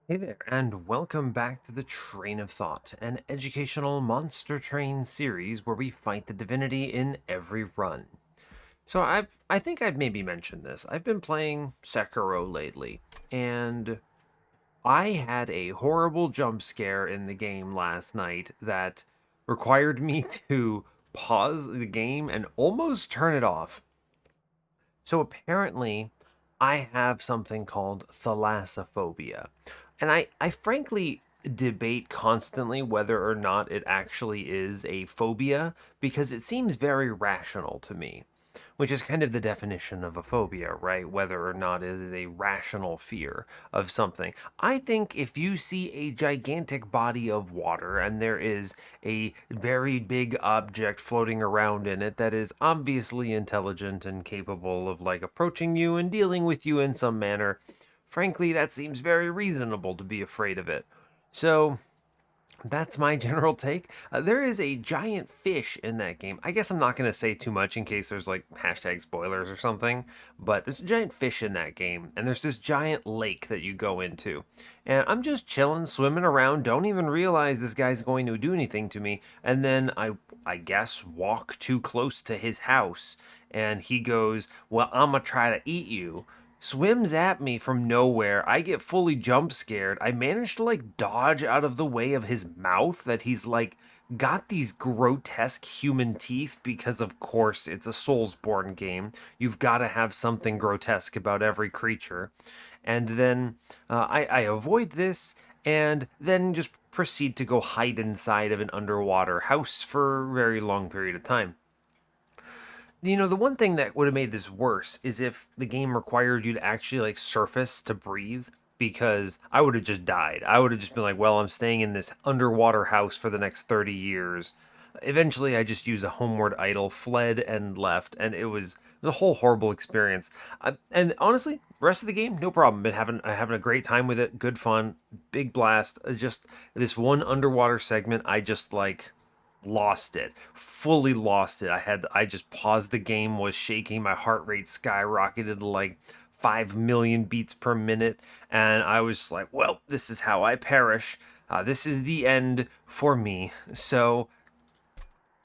Hey there, and welcome back to the Train of Thought, an educational monster train series where we fight the divinity in every run. I think I've maybe mentioned this. I've been playing Sekiro lately, and I had a horrible jump scare in the game last night that required me to pause the game and almost turn it off. So apparently, I have something called thalassophobia. And I frankly debate constantly whether or not it actually is a phobia because it seems very rational to me, which is kind of the definition of a phobia, right? Whether or not it is a rational fear of something. I think if you see a gigantic body of water and there is a very big object floating around in it that is obviously intelligent and capable of like approaching you and dealing with you in some manner, frankly, that seems very reasonable to be afraid of it. So, that's my general take. There is a giant fish in that game. I guess I'm not going to say too much in case there's like hashtag spoilers or something, but there's a giant fish in that game, and there's this giant lake that you go into. And I'm just chilling, swimming around, don't even realize this guy's going to do anything to me. And then I guess, walk too close to his house, and he goes, "Well, I'm going to try to eat you." Swims at me from nowhere. I get fully jump scared. I manage to like dodge out of the way of his mouth that he's like got these grotesque human teeth because of course it's a Soulsborne game. You've got to have something grotesque about every creature. And then I avoid this and then just proceed to go hide inside of an underwater house for a very long period of time. The one thing that would have made this worse is if the game required you to actually like surface to breathe, because I would have just died. I would have just been like, well, I'm staying in this underwater house for the next 30 years. Eventually, I just used a homeward idol, fled, and left, and it was a whole horrible experience. And honestly, rest of the game, no problem. Been having a great time with it. Good fun, big blast. Just this one underwater segment, I just like lost it, fully lost it. I just paused the game, was shaking, my heart rate skyrocketed to like 5 million beats per minute, and I was like, well, this is how I perish. This is the end for me. So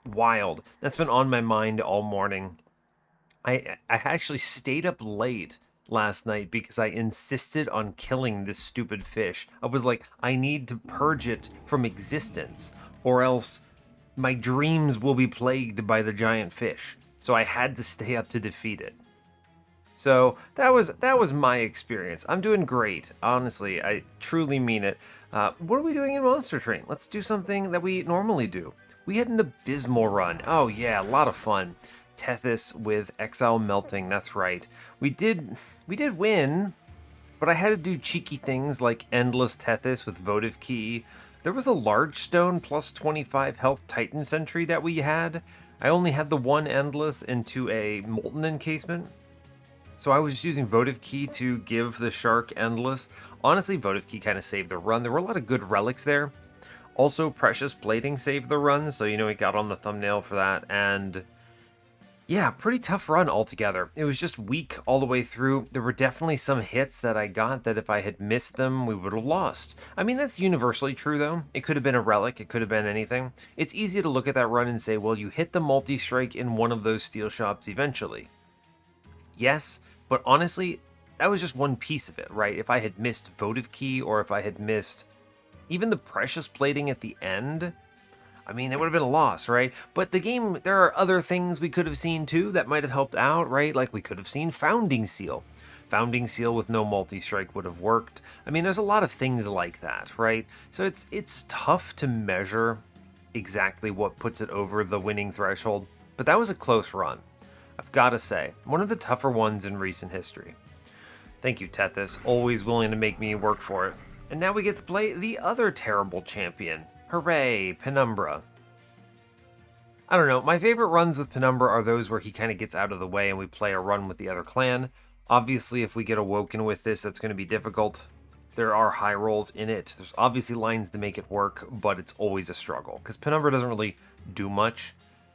wild. That's been on my mind all morning. I actually stayed up late last night because I insisted on killing this stupid fish. I was like, I need to purge it from existence, or else my dreams will be plagued by the giant fish. So I had to stay up to defeat it. So that was my experience. I'm doing great, honestly. I truly mean it. What are we doing in Monster Train? Let's do something that we normally do. We had an abysmal run. Oh yeah, a lot of fun. Tethys with Exile melting. That's right. We did win, but I had to do cheeky things like endless Tethys with votive key. There was a large stone plus 25 health Titan sentry that we had. I only had the one endless into a molten encasement. So I was just using votive key to give the shark endless. Honestly, votive key kind of saved the run. There were a lot of good relics there. Also, precious plating saved the run, so it got on the thumbnail for that. And yeah, pretty tough run altogether. It was just weak all the way through. There were definitely some hits that I got that if I had missed them, we would have lost. I mean, that's universally true though. It could have been a relic, it could have been anything. It's easy to look at that run and say, well, you hit the multi-strike in one of those steel shops eventually. Yes, but honestly, that was just one piece of it, right? If I had missed votive key or if I had missed even the precious plating at the end, I mean, it would have been a loss, right? But the game, there are other things we could have seen too that might have helped out, right? Like we could have seen Founding Seal. Founding Seal with no multi-strike would have worked. I mean, there's a lot of things like that, right? So it's tough to measure exactly what puts it over the winning threshold, but that was a close run. I've got to say, one of the tougher ones in recent history. Thank you, Tethys, always willing to make me work for it. And now we get to play the other terrible champion. Hooray, Penumbra. I don't know, my favorite runs with Penumbra are those where he kind of gets out of the way and we play a run with the other clan. Obviously, if we get Awoken with this, that's going to be difficult. There are high rolls in it. There's obviously lines to make it work, but it's always a struggle because Penumbra doesn't really do much.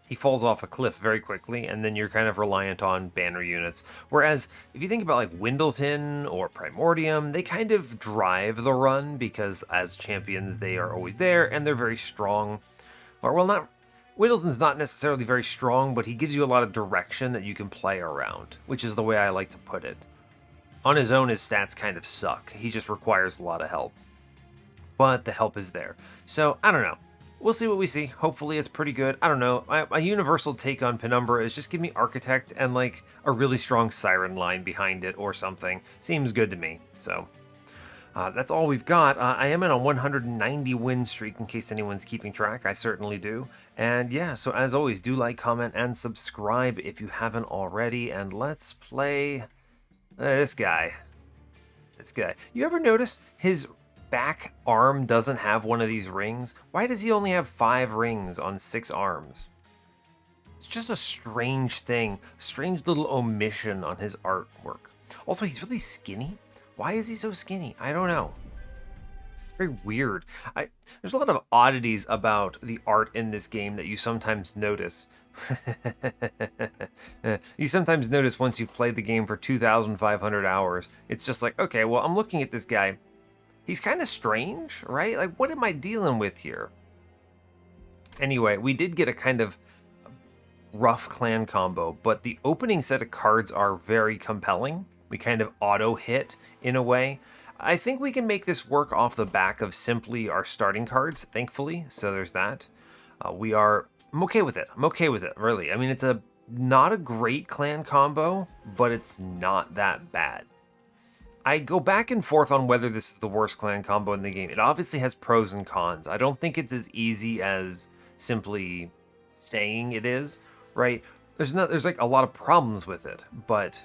he falls off a cliff very quickly, and then you're kind of reliant on banner units. Whereas if you think about like Windleton or Primordium, they kind of drive the run because as champions they are always there and they're very strong. Or well, not Windleton's not necessarily very strong, but he gives you a lot of direction that you can play around, which is the way I like to put it. On his own, his stats kind of suck. He just requires a lot of help. But the help is there. So, I don't know. We'll see what we see. Hopefully it's pretty good. I don't know. My universal take on Penumbra is just give me Architect and like a really strong Siren line behind it or something. Seems good to me. So that's all we've got. I am in a 190 win streak in case anyone's keeping track. I certainly do. And yeah, so as always, do like, comment, and subscribe if you haven't already. And let's play this guy. This guy. You ever notice his back arm doesn't have one of these rings? Why does he only have 5 rings on 6 arms? It's just a strange thing. Strange little omission on his artwork. Also, he's really skinny. Why is he so skinny? I don't know. It's very weird. There's a lot of oddities about the art in this game that you sometimes notice. You sometimes notice once you've played the game for 2,500 hours. It's just like, okay, well, I'm looking at this guy. He's kind of strange, right? Like, what am I dealing with here? Anyway, we did get a kind of rough clan combo, but the opening set of cards are very compelling. We kind of auto-hit in a way. I think we can make this work off the back of simply our starting cards, thankfully. So there's that. I'm okay with it. I'm okay with it, really. I mean, it's not a great clan combo, but it's not that bad. I go back and forth on whether this is the worst clan combo in the game. It obviously has pros and cons. I don't think it's as easy as simply saying it is, right? There's like a lot of problems with it, but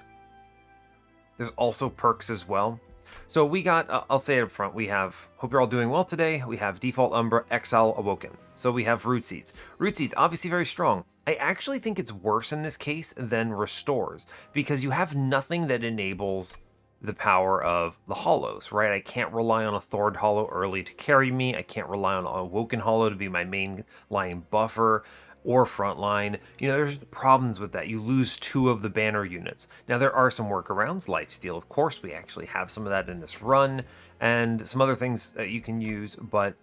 there's also perks as well. So we got, I'll say it up front, we have, hope you're all doing well today. We have default Umbra, Exile, Awoken. So we have Root Seeds. Root Seeds, obviously very strong. I actually think it's worse in this case than Restores, because you have nothing that enables the power of the hollows, right? I can't rely on a Thord hollow early to carry me. I can't rely on a Awoken hollow to be my main line buffer or front line. You know, there's problems with that. You lose 2 of the banner units. Now, there are some workarounds. Lifesteal, of course. We actually have some of that in this run and some other things that you can use, but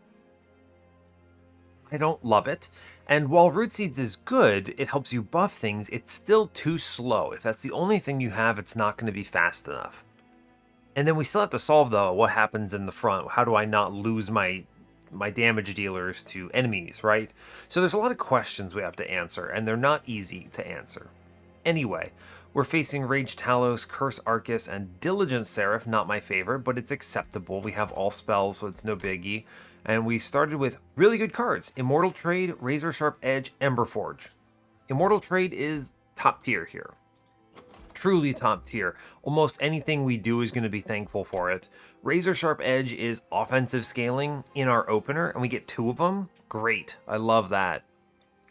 I don't love it. And while Root Seeds is good, it helps you buff things, it's still too slow. If that's the only thing you have, it's not going to be fast enough. And then we still have to solve, though, what happens in the front. How do I not lose my damage dealers to enemies, right? So there's a lot of questions we have to answer, and they're not easy to answer. Anyway, we're facing Rage Talos, Curse Arcus, and Diligent Seraph, not my favorite, but it's acceptable. We have all spells, so it's no biggie. And we started with really good cards. Immortal Trade, Razor Sharp Edge, Emberforge. Immortal Trade is top tier here. Truly top tier. Almost anything we do is going to be thankful for it. Razor Sharp Edge is offensive scaling in our opener, and we get 2 of them. Great. I love that.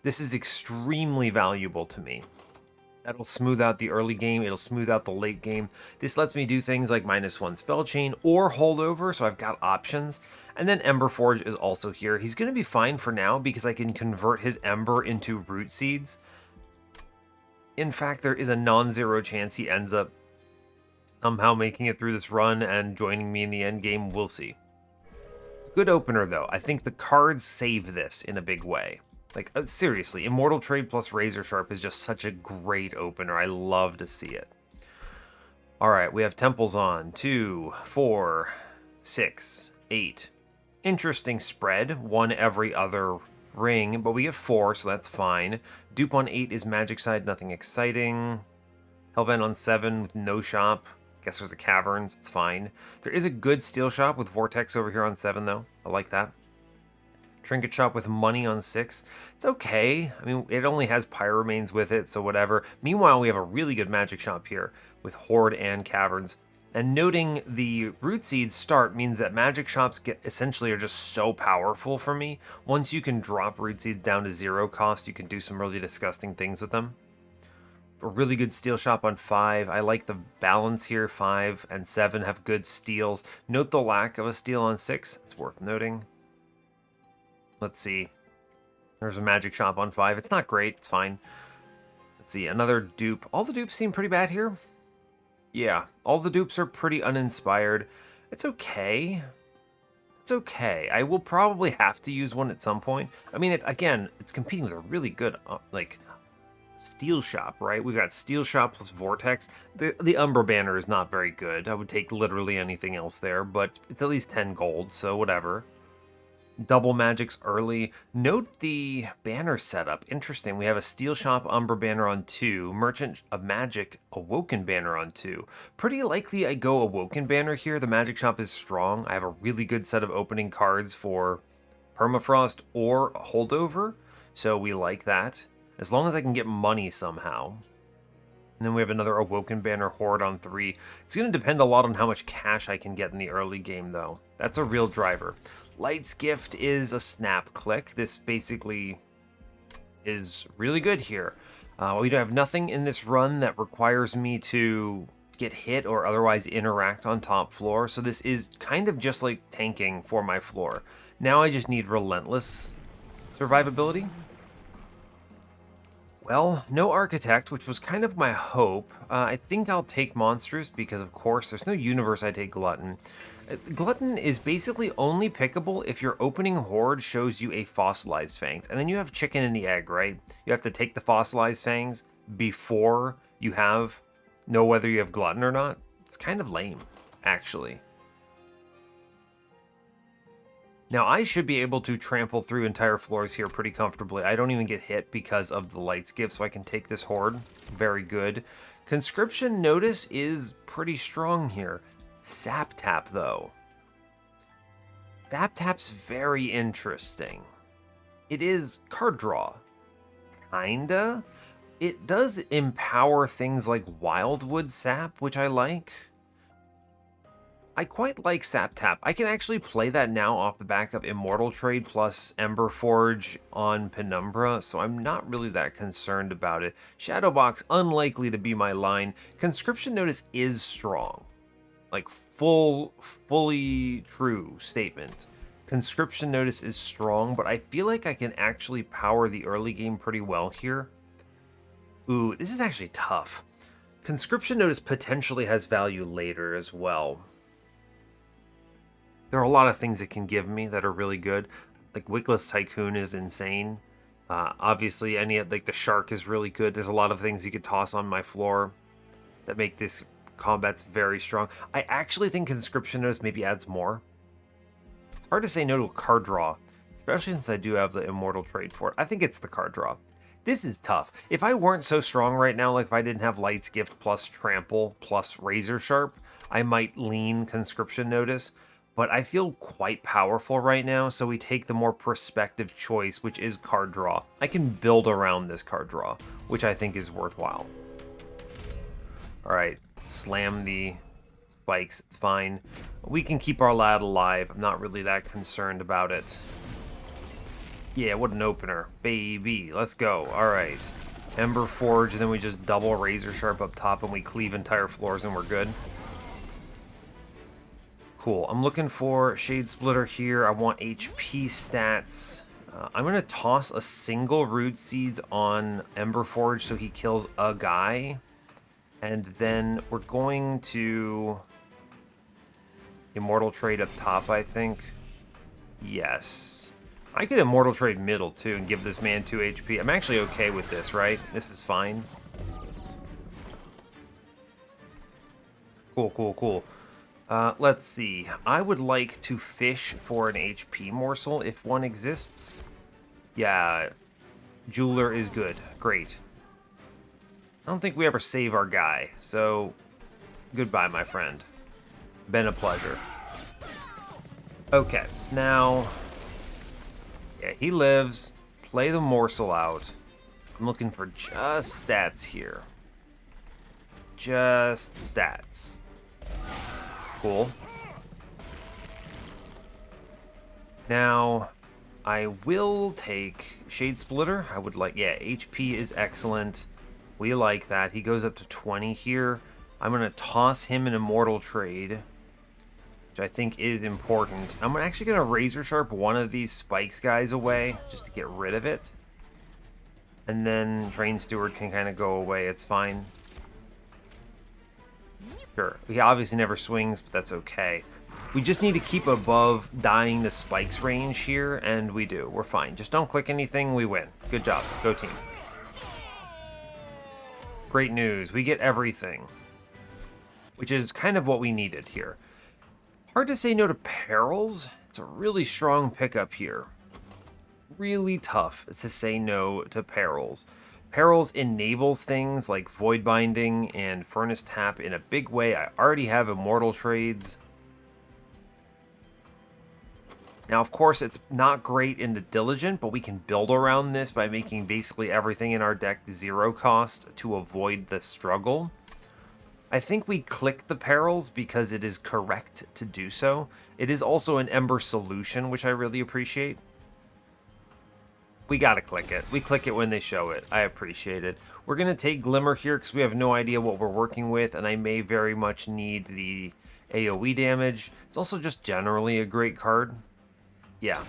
This is extremely valuable to me. That'll smooth out the early game. It'll smooth out the late game. This lets me do things like -1 spell chain or holdover, so I've got options. And then Emberforge is also here. He's going to be fine for now because I can convert his Ember into Root Seeds. In fact, there is a non-zero chance he ends up somehow making it through this run and joining me in the end game. We'll see. Good opener, though. I think the cards save this in a big way. Like, seriously, Immortal Trade plus Razor Sharp is just such a great opener. I love to see it. All right, we have Temples on. 2, 4, 6, 8. Interesting spread. 1 every other ring, but we get 4, so that's fine. Dupe on 8 is Magic Side, nothing exciting. Hellvent on 7 with no shop. Guess there's a Caverns, it's fine. There is a good Steel Shop with Vortex over here on 7, though. I like that. Trinket Shop with money on 6. It's okay. I mean, it only has Pyramanes with it, so whatever. Meanwhile, we have a really good Magic Shop here with Horde and Caverns. And noting the Root Seeds start means that Magic Shops essentially are just so powerful for me. Once you can drop Root Seeds down to 0 cost, you can do some really disgusting things with them. A really good Steel Shop on 5. I like the balance here. 5 and 7 have good steals. Note the lack of a steal on 6. It's worth noting. Let's see. There's a magic shop on 5. It's not great. It's fine. Let's see. Another dupe. All the dupes seem pretty bad here. Yeah, all the dupes are pretty uninspired. It's okay. It's okay. I will probably have to use one at some point. I mean, again, it's competing with a really good, like, Steel Shop, right? We've got Steel Shop plus Vortex. The Umbra banner is not very good. I would take literally anything else there, but it's at least 10 gold, so whatever. Double magics early. Note the banner setup. Interesting. We have a Steel Shop Umbra banner on 2, Merchant of Magic Awoken banner on 2. Pretty likely I go Awoken banner here. The magic shop is strong. I have a really good set of opening cards for Permafrost or Holdover, so we like that. As long as I can get money somehow. And then we have another Awoken banner Horde on 3. It's going to depend a lot on how much cash I can get in the early game, though. That's a real driver. Light's Gift is a snap click. This basically is really good here. We have nothing in this run that requires me to get hit or otherwise interact on top floor, so this is kind of just like tanking for my floor. Now I just need relentless survivability. Well, no Architect, which was kind of my hope. I think I'll take Monstrous because, of course, there's no universe I take Glutton. Glutton is basically only pickable if your opening Horde shows you a Fossilized Fangs. And then you have chicken and the egg, right? You have to take the Fossilized Fangs before you know whether you have Glutton or not. It's kind of lame, actually. Now, I should be able to trample through entire floors here pretty comfortably. I don't even get hit because of the Light's Gift, so I can take this Horde. Very good. Conscription Notice is pretty strong here. Sap Tap, though. Sap Tap's very interesting. It is card draw. Kinda. It does empower things like Wildwood Sap, which I like. I quite like Sap Tap. I can actually play that now off the back of Immortal Trade plus Ember Forge on Penumbra, so I'm not really that concerned about it. Shadowbox, unlikely to be my line. Conscription Notice is strong. Like, fully true statement. Conscription Notice is strong, but I feel like I can actually power the early game pretty well here. Ooh, this is actually tough. Conscription Notice potentially has value later as well. There are a lot of things it can give me that are really good. Like Wickless Tycoon is insane. Obviously, the Shark is really good. There's a lot of things you could toss on my floor that make this combat's very strong. I actually think Conscription Notice maybe adds more. It's hard to say no to a card draw, especially since I do have the Immortal Trade for it. I think it's the card draw. This is tough. If I weren't so strong right now, like if I didn't have Light's Gift plus Trample plus Razor Sharp, I might lean Conscription Notice. But I feel quite powerful right now, so we take the more prospective choice, which is card draw. I can build around this card draw, which I think is worthwhile. Alright, slam the spikes, it's fine. We can keep our lad alive. I'm not really that concerned about it. Yeah, what an opener. Baby, let's go. Alright. Ember Forge, and then we just double Razor Sharp up top, and we cleave entire floors, and we're good. Cool. I'm looking for Shade Splitter here. I want HP stats. I'm going to toss a single Root Seeds on Ember Forge so he kills a guy. And then we're going to Immortal Trade up top, I think. Yes. I could Immortal Trade middle, too, and give this man 2 HP. I'm actually okay with this, right? This is fine. Cool, cool, cool. Let's see. I would like to fish for an HP morsel if one exists. Yeah, Jeweler is good. Great. I don't think we ever save our guy, so goodbye, my friend. Been a pleasure. Okay, now... Yeah, he lives. Play the morsel out. I'm looking for just stats here. Just stats. Cool. Now, I will take Shade Splitter. I would like, yeah, HP is excellent. We like that. He goes up to 20 here. I'm going to toss him an Immortal Trade. which I think is important. I'm actually going to Razor Sharp one of these spikes guys away, just to get rid of it. And then Train Steward can kind of go away, it's fine. Sure, he obviously never swings, but that's okay. We just need to keep above dying the spikes range here, and we do. We're fine. Just don't click anything, we win. Good job. Go team. Great news. We get everything, which is kind of what we needed here. Hard to say no to Perils. It's a really strong pickup here. Really tough to say no to Perils. Perils enables things like Void Binding and Furnace Tap in a big way. I already have Immortal Trades. Now, of course, it's not great in the Diligent, but we can build around this by making basically everything in our deck 0 cost to avoid the struggle. I think we click the Perils because it is correct to do so. It is also an Ember solution, which I really appreciate. We gotta click it. We click it when they show it. I appreciate it. We're gonna take Glimmer here because we have no idea what we're working with, and I may very much need the AoE damage. It's also just generally a great card. Yeah,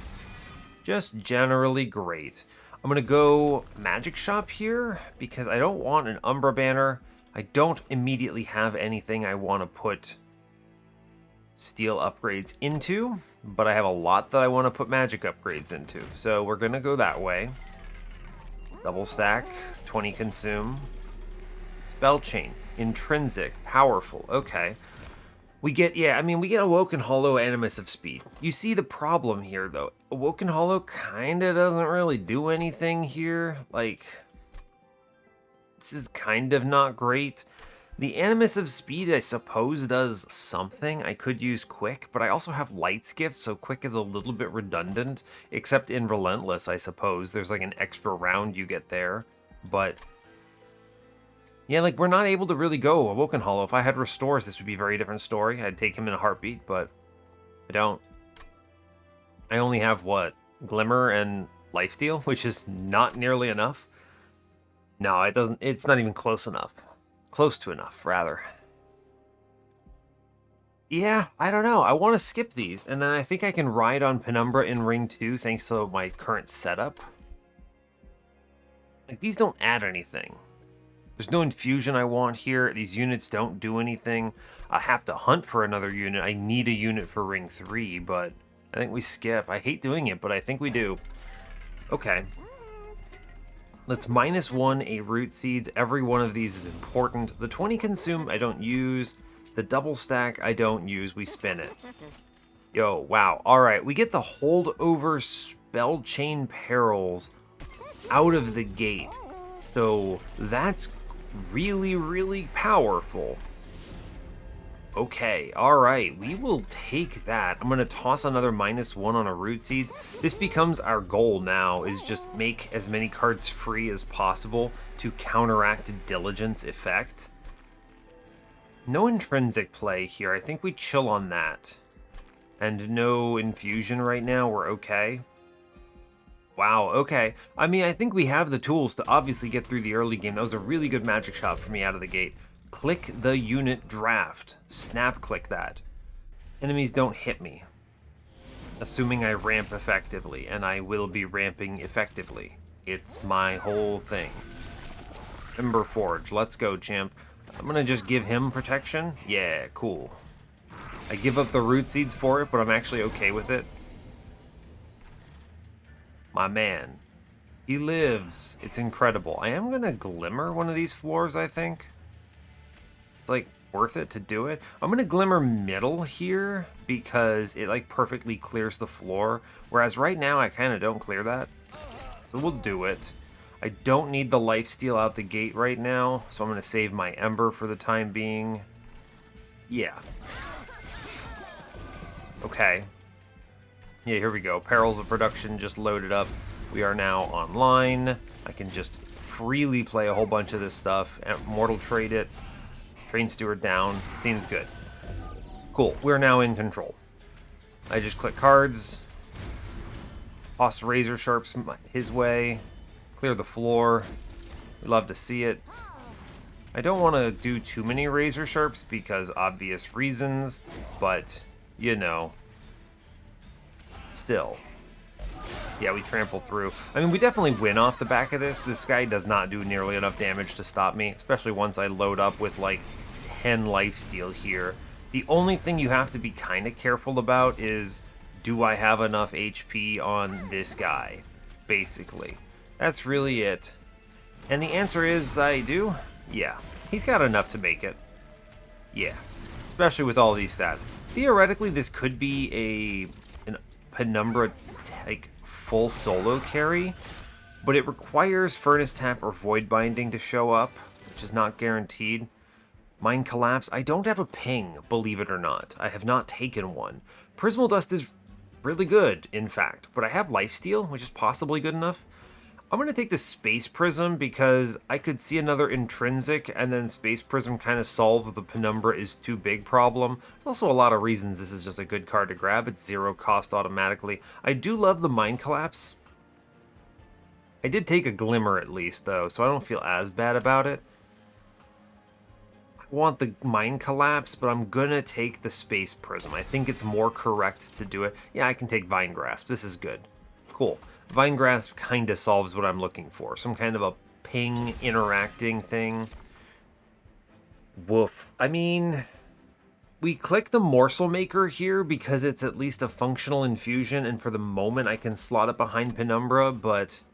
just generally great. I'm gonna go Magic Shop here because I don't want an Umbra banner. I don't immediately have anything I want to put steel upgrades into, but I have a lot that I want to put magic upgrades into. So we're gonna go that way. Double stack, 20 consume. Spell chain, intrinsic, powerful. Okay. We get, yeah, I mean, we get Awoken Hollow, Animus of Speed. You see the problem here, though. Awoken Hollow kind of doesn't really do anything here. Like, this is kind of not great. The Animus of Speed, I suppose, does something. I could use Quick, but I also have Light's Gift, so Quick is a little bit redundant, except in Relentless, I suppose. There's like an extra round you get there, but yeah, like, we're not able to really go Awoken Hollow. If I had Restores, this would be a very different story. I'd take him in a heartbeat, but I don't. I only have, what, Glimmer and Lifesteal, which is not nearly enough. No, it doesn't. It's not even close enough. Close to enough, rather. Yeah, I don't know. I want to skip these, and then I think I can ride on Penumbra in Ring 2 thanks to my current setup. Like, these don't add anything. There's no infusion I want here. These units don't do anything. I have to hunt for another unit. I need a unit for Ring 3, but I think we skip. I hate doing it, but I think we do. Okay. Let's -1 a Root Seeds. Every one of these is important. The 20 consume I don't use. The double stack I don't use. We spin it. Yo, wow. Alright, we get the holdover Spell Chain Perils out of the gate. So that's really, really powerful. Okay, alright, we will take that. I'm going to toss another -1 on a Root Seeds. This becomes our goal now, is just make as many cards free as possible to counteract Diligence effect. No intrinsic play here. I think we chill on that. And no infusion right now. We're okay. Wow, okay. I mean, I think we have the tools to obviously get through the early game. That was a really good magic shot for me out of the gate. Click the unit draft. Snap click that. Enemies don't hit me. Assuming I ramp effectively, and I will be ramping effectively. It's my whole thing. Ember Forge, let's go, champ. I'm gonna just give him protection. Yeah, cool. I give up the Root Seeds for it, but I'm actually okay with it. My man. He lives. It's incredible. I am gonna Glimmer one of these floors, I think. It's like worth it to do it. I'm gonna Glimmer middle here because it like perfectly clears the floor. Whereas right now I kind of don't clear that. So we'll do it. I don't need the lifesteal out the gate right now, so I'm gonna save my Ember for the time being. Yeah. Okay. Yeah, here we go. Perils of Production just loaded up. We are now online. I can just freely play a whole bunch of this stuff. Mortal Trade it. Train Steward down. Seems good. Cool. We're now in control. I just click cards. Toss Razor Sharps his way. Clear the floor. We love to see it. I don't want to do too many Razor Sharps because obvious reasons, but you know, still. Yeah, we trample through. I mean, we definitely win off the back of this. This guy does not do nearly enough damage to stop me, especially once I load up with, like, 10 lifesteal here. The only thing you have to be kind of careful about is, do I have enough HP on this guy? Basically. That's really it. And the answer is, I do? Yeah. He's got enough to make it. Yeah. Especially with all these stats. Theoretically, this could be an Penumbra, like, full solo carry, but it requires Furnace Tap or Void Binding to show up, which is not guaranteed. Mind Collapse, I don't have a ping, believe it or not. I have not taken one. Prismal Dust is really good, in fact, but I have Lifesteal, which is possibly good enough. I'm going to take the Space Prism because I could see another Intrinsic, and then Space Prism kind of solve the Penumbra is too big problem. There's also a lot of reasons this is just a good card to grab. It's 0 cost automatically. I do love the Mind Collapse. I did take a Glimmer at least, though, so I don't feel as bad about it. I want the Mind Collapse, but I'm going to take the Space Prism. I think it's more correct to do it. Yeah, I can take Vine Grasp. This is good. Cool. Vine Grasp kind of solves what I'm looking for. Some kind of a ping interacting thing. Woof. I mean, we click the Morsel Maker here because it's at least a functional infusion, and for the moment I can slot it behind Penumbra, but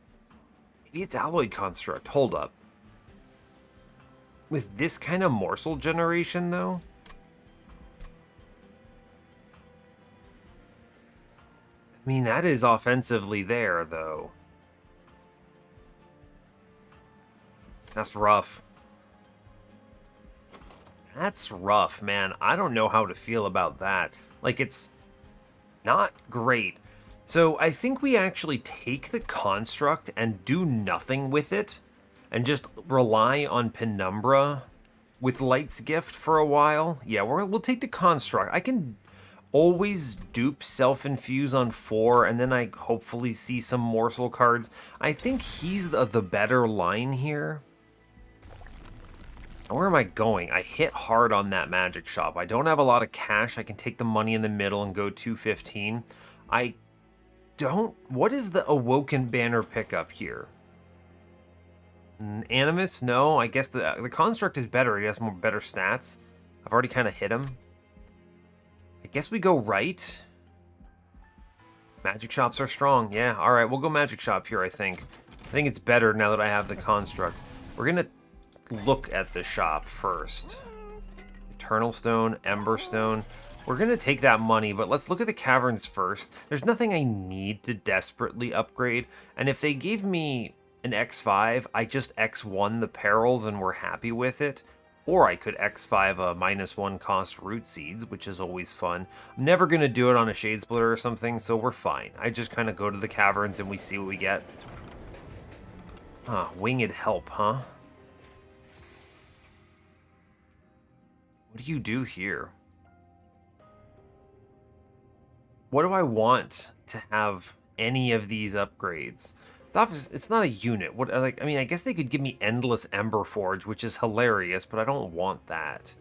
maybe it's Alloy Construct. Hold up. With this kind of morsel generation, though? I mean, that is offensively there, though. That's rough. That's rough, man. I don't know how to feel about that. Like, it's not great. So I think we actually take the construct and do nothing with it and just rely on Penumbra with Light's Gift for a while. Yeah, we'll take the construct. I can always dupe self-infuse on 4, and then I hopefully see some morsel cards. I think he's the better line here. Where am I going? I hit hard on that magic shop. I don't have a lot of cash. I can take the money in the middle and go 215. I don't... What is the Awoken banner pickup here? Animus? No, I guess the construct is better. He has better stats. I've already kind of hit him. I guess we go right. Magic shops are strong. Yeah, all right, we'll go magic shop here, I think. I think it's better now that I have the construct. We're going to look at the shop first. Eternal Stone, Ember Stone. We're going to take that money, but let's look at the caverns first. There's nothing I need to desperately upgrade, and if they gave me an X5, I just X1 the perils and we're happy with it. Or I could X5 a -1 cost root seeds, which is always fun. I'm never going to do it on a Shade Splitter or something, so we're fine. I just kind of go to the caverns and we see what we get. Ah, Winged Help, huh? What do you do here? What do I want to have any of these upgrades? It's not a unit. What, like, I mean, I guess they could give me Endless Ember Forge, which is hilarious, but I don't want that.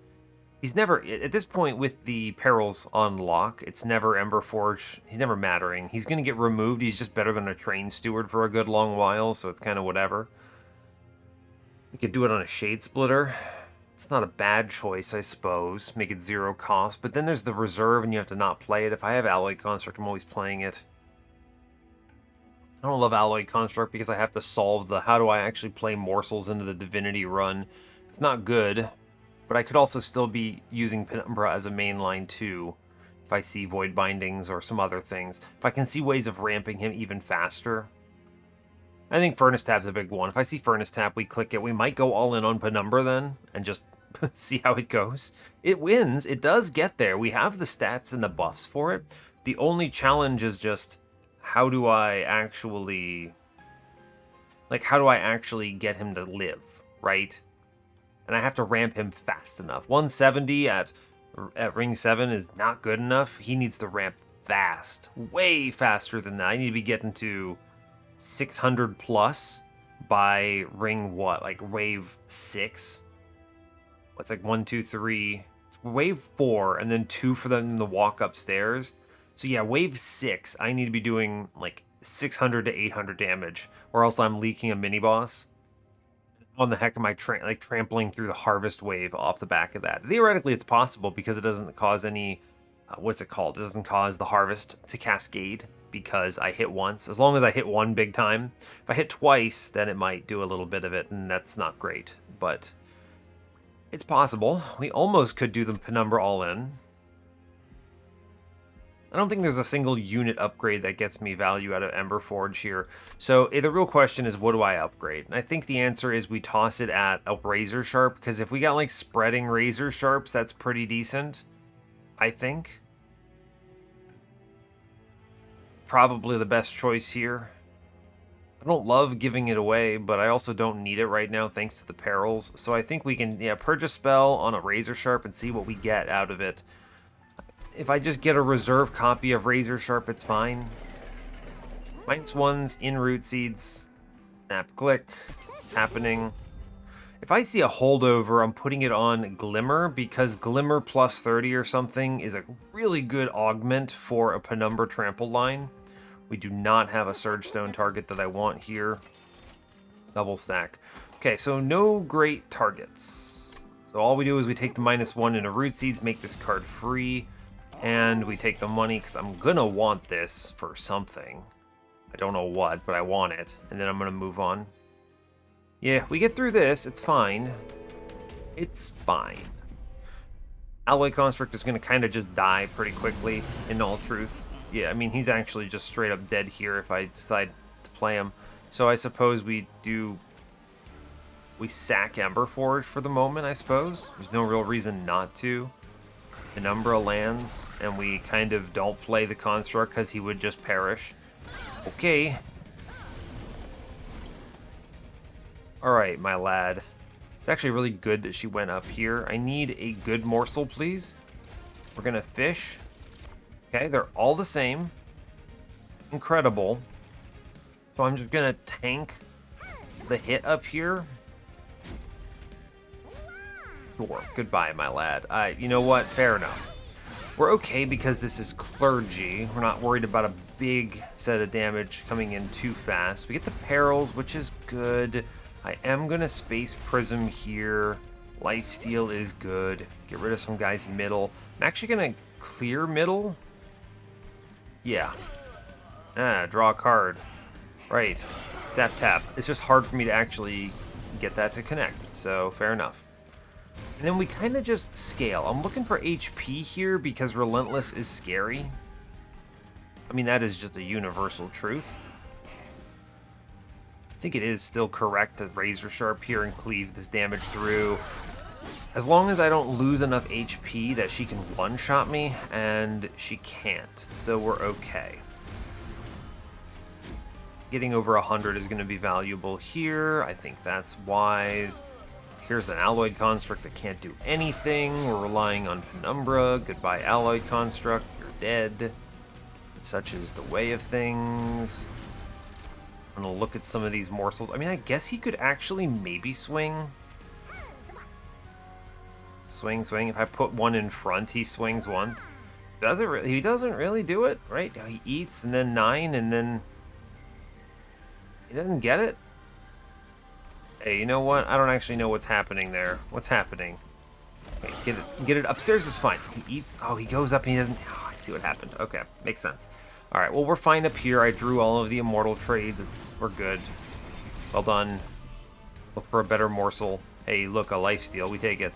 He's never, at this point with the perils on lock, it's never Ember Forge. He's never mattering. He's going to get removed. He's just better than a Train Steward for a good long while, so it's kind of whatever. We could do it on a Shade Splitter. It's not a bad choice, I suppose. Make it 0 cost, but then there's the reserve and you have to not play it. If I have Alloy Construct, I'm always playing it. I don't love Alloy Construct because I have to solve the how do I actually play morsels into the Divinity run. It's not good, but I could also still be using Penumbra as a main line too if I see Void Bindings or some other things. If I can see ways of ramping him even faster. I think Furnace Tap's a big one. If I see Furnace Tap, we click it. We might go all in on Penumbra then and just see how it goes. It wins. It does get there. We have the stats and the buffs for it. The only challenge is just... how do I actually get him to live, right? And I have to ramp him fast enough. 170 at ring 7 is not good enough. He needs to ramp fast, way faster than that. I need to be getting to 600 plus by ring what? Like wave 6? What's like 1, 2, 3? It's wave 4 and then 2 for them to walk upstairs. So yeah, wave 6, I need to be doing like 600 to 800 damage, or else I'm leaking a mini boss. How in the heck am I trampling through the harvest wave off the back of that? Theoretically, it's possible because it doesn't cause any. What's it called? It doesn't cause the harvest to cascade because I hit once. As long as I hit one big time. If I hit twice, then it might do a little bit of it, and that's not great. But it's possible. We almost could do the Penumbra all in. I don't think there's a single unit upgrade that gets me value out of Ember Forge here. So the real question is, what do I upgrade? And I think the answer is we toss it at a Razor Sharp, because if we got like spreading Razor Sharps, that's pretty decent, I think. Probably the best choice here. I don't love giving it away, but I also don't need it right now thanks to the perils. So I think we can, purge a spell on a Razor Sharp and see what we get out of it. If I just get a reserve copy of Razor Sharp, it's fine. -1s in Root Seeds. Snap click. It's happening. If I see a holdover, I'm putting it on Glimmer, because Glimmer plus 30 or something is a really good augment for a Penumbra trample line. We do not have a Surge Stone target that I want here. Double stack. Okay, so no great targets. So all we do is we take the -1 into Root Seeds, make this card free. And we take the money, because I'm going to want this for something. I don't know what, but I want it. And then I'm going to move on. Yeah, we get through this. It's fine. It's fine. Alloy Construct is going to kind of just die pretty quickly, in all truth. Yeah, I mean, he's actually just straight up dead here if I decide to play him. So I suppose we sack Ember Forge for the moment, I suppose. There's no real reason not to. Umbra lands, and we kind of don't play the Construct because he would just perish. Okay. Alright, my lad. It's actually really good that she went up here. I need a good morsel, please. We're gonna fish. Okay, they're all the same. Incredible. So I'm just gonna tank the hit up here. Sure. Goodbye, my lad. You know what? Fair enough. We're okay because this is clergy. We're not worried about a big set of damage coming in too fast. We get the perils, which is good. I am going to Space Prism here. Lifesteal is good. Get rid of some guys middle. I'm actually going to clear middle. Yeah. Draw a card. Right. Zap tap. It's just hard for me to actually get that to connect. So, fair enough. And then we kind of just scale. I'm looking for HP here because Relentless is scary. I mean, that is just a universal truth. I think it is still correct to Razor Sharp here and cleave this damage through. As long as I don't lose enough HP that she can one-shot me, and she can't, so we're okay. Getting over 100 is going to be valuable here. I think that's wise. Here's an Alloyed Construct that can't do anything. We're relying on Penumbra. Goodbye, Alloyed Construct. You're dead. Such is the way of things. I'm going to look at some of these morsels. I mean, I guess he could actually maybe swing. Swing, swing. If I put one in front, he swings once. He doesn't really do it, right? He eats, and then 9, and then... he doesn't get it? Hey, you know what? I don't actually know what's happening there. What's happening? Okay, get it upstairs is fine. He eats. Oh, he goes up and he doesn't. Oh, I see what happened. Okay, makes sense. All right, well, we're fine up here. I drew all of the immortal trades. We're good. Well done. Look for a better morsel. Hey, look, a lifesteal. We take it.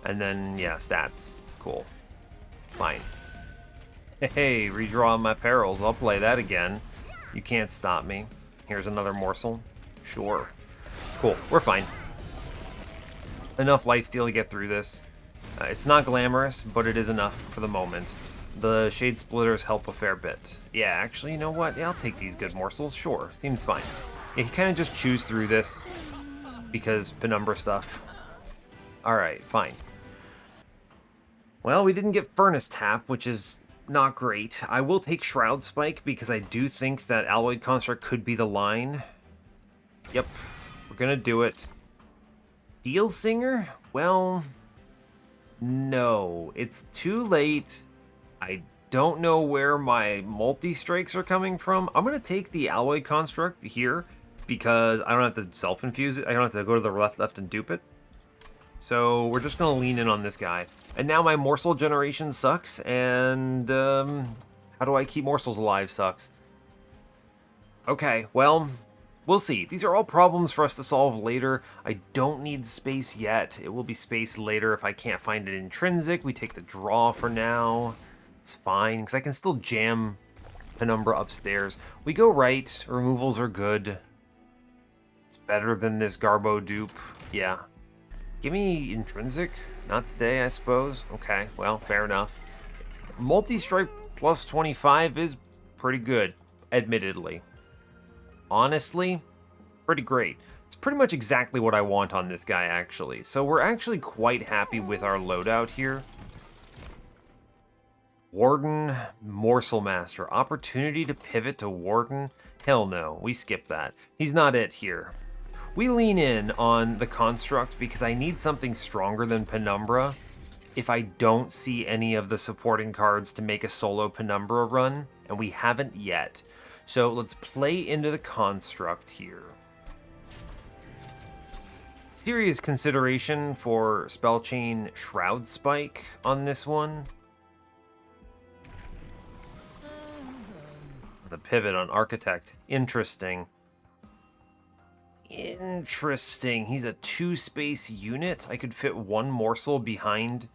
And then, yeah, stats. Cool. Fine. Hey, redraw my perils. I'll play that again. You can't stop me. Here's another morsel. Sure. Cool, we're fine. Enough lifesteal to get through this. It's not glamorous, but it is enough for the moment. The Shade Splitters help a fair bit. Yeah, actually, you know what? Yeah, I'll take these good morsels. Sure, seems fine. Yeah, he kind of just chews through this because Penumbra stuff. Alright, fine. Well, we didn't get Furnace Tap, which is not great. I will take Shroud Spike because I do think that Alloyed Construct could be the line. Yep. We're gonna do it. Steel Singer? Well, No, it's too late. I don't know where my multi-strikes are coming from. I'm going to take the alloy construct here because I don't have to self-infuse it. I don't have to go to the left, and dupe it. So we're just going to lean in on this guy. And now my morsel generation sucks, and how do I keep morsels alive sucks. Okay, well, we'll see. These are all problems for us to solve later. I don't need space yet. It will be space later if I can't find an intrinsic. We take the draw for now. It's fine, because I can still jam Penumbra upstairs. We go right. Removals are good. It's better than this Garbo dupe. Yeah. Give me intrinsic. Not today, I suppose. Okay, well, fair enough. Multi-strike plus 25 is pretty good, admittedly. Honestly, pretty great. It's pretty much exactly what I want on this guy, actually. So we're actually quite happy with our loadout here. Warden, Morsel Master. Opportunity to pivot to Warden? Hell no, we skip that. He's not it here. We lean in on the construct because I need something stronger than Penumbra if I don't see any of the supporting cards to make a solo Penumbra run, and we haven't yet. So let's play into the construct here. Serious consideration for Spell Chain Shroud Spike on this one. The pivot on Architect. Interesting. Interesting. He's a 2-space unit. I could fit one morsel behind.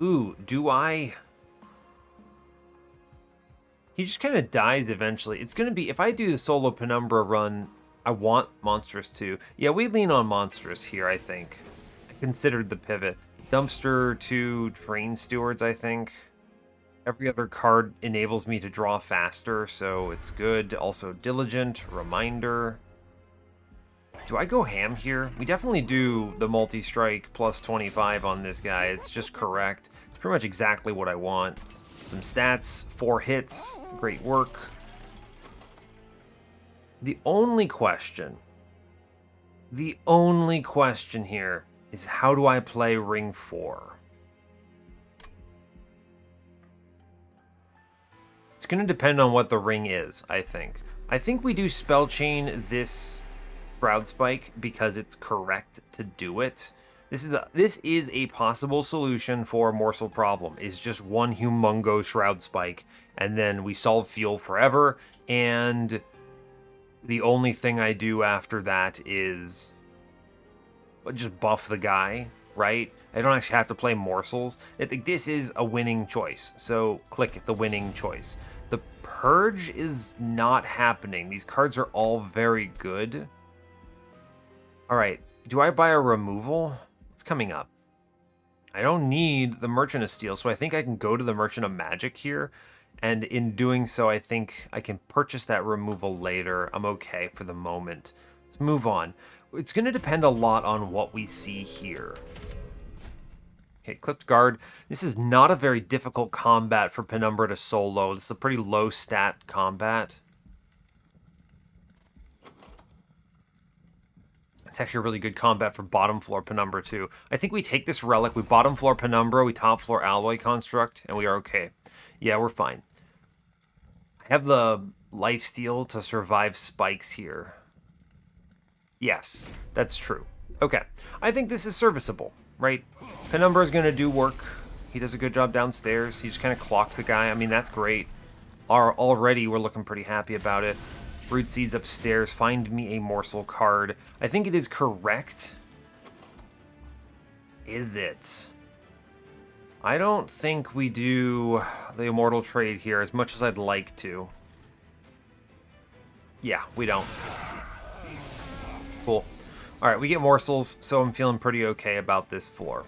Ooh, do I? He just kind of dies eventually. It's going to be, if I do the solo Penumbra run, I want Monstrous too. Yeah, we lean on Monstrous here, I think. I considered the pivot. Dumpster to Train Stewards, I think. Every other card enables me to draw faster, so it's good. Also, Diligent, Reminder. Do I go ham here? We definitely do the multi-strike plus 25 on this guy. It's just correct. It's pretty much exactly what I want. Some stats, 4 hits, great work. The only question here is how do I play Ring 4? It's going to depend on what the ring is, I think. I think we do Spell Chain this Shroud Spike because it's correct to do it. This is a possible solution for a morsel problem. Is just one humongo Shroud Spike, and then we solve fuel forever, and the only thing I do after that is just buff the guy, right? I don't actually have to play morsels. I think this is a winning choice, so click the winning choice. The Purge is not happening. These cards are all very good. All right, do I buy a removal? It's coming up. I don't need the Merchant of Steel, so I think I can go to the Merchant of Magic here. And in doing so, I think I can purchase that removal later. I'm okay for the moment. Let's move on. It's going to depend a lot on what we see here. Okay, Clipped Guard. This is not a very difficult combat for Penumbra to solo. It's a pretty low stat combat. It's actually a really good combat for bottom floor Penumbra too. I think we take this relic, we bottom floor Penumbra, we top floor Alloy Construct, and we are okay. Yeah, we're fine. I have the lifesteal to survive spikes here. Yes, that's true. Okay, I think this is serviceable, right? Penumbra is going to do work. He does a good job downstairs. He just kind of clocks the guy. I mean, that's great. Already, we're looking pretty happy about it. Root Seeds upstairs. Find me a morsel card. I think it is correct. Is it? I don't think we do the Immortal Trade here as much as I'd like to. Yeah, we don't. Cool. Alright, we get morsels, so I'm feeling pretty okay about this floor.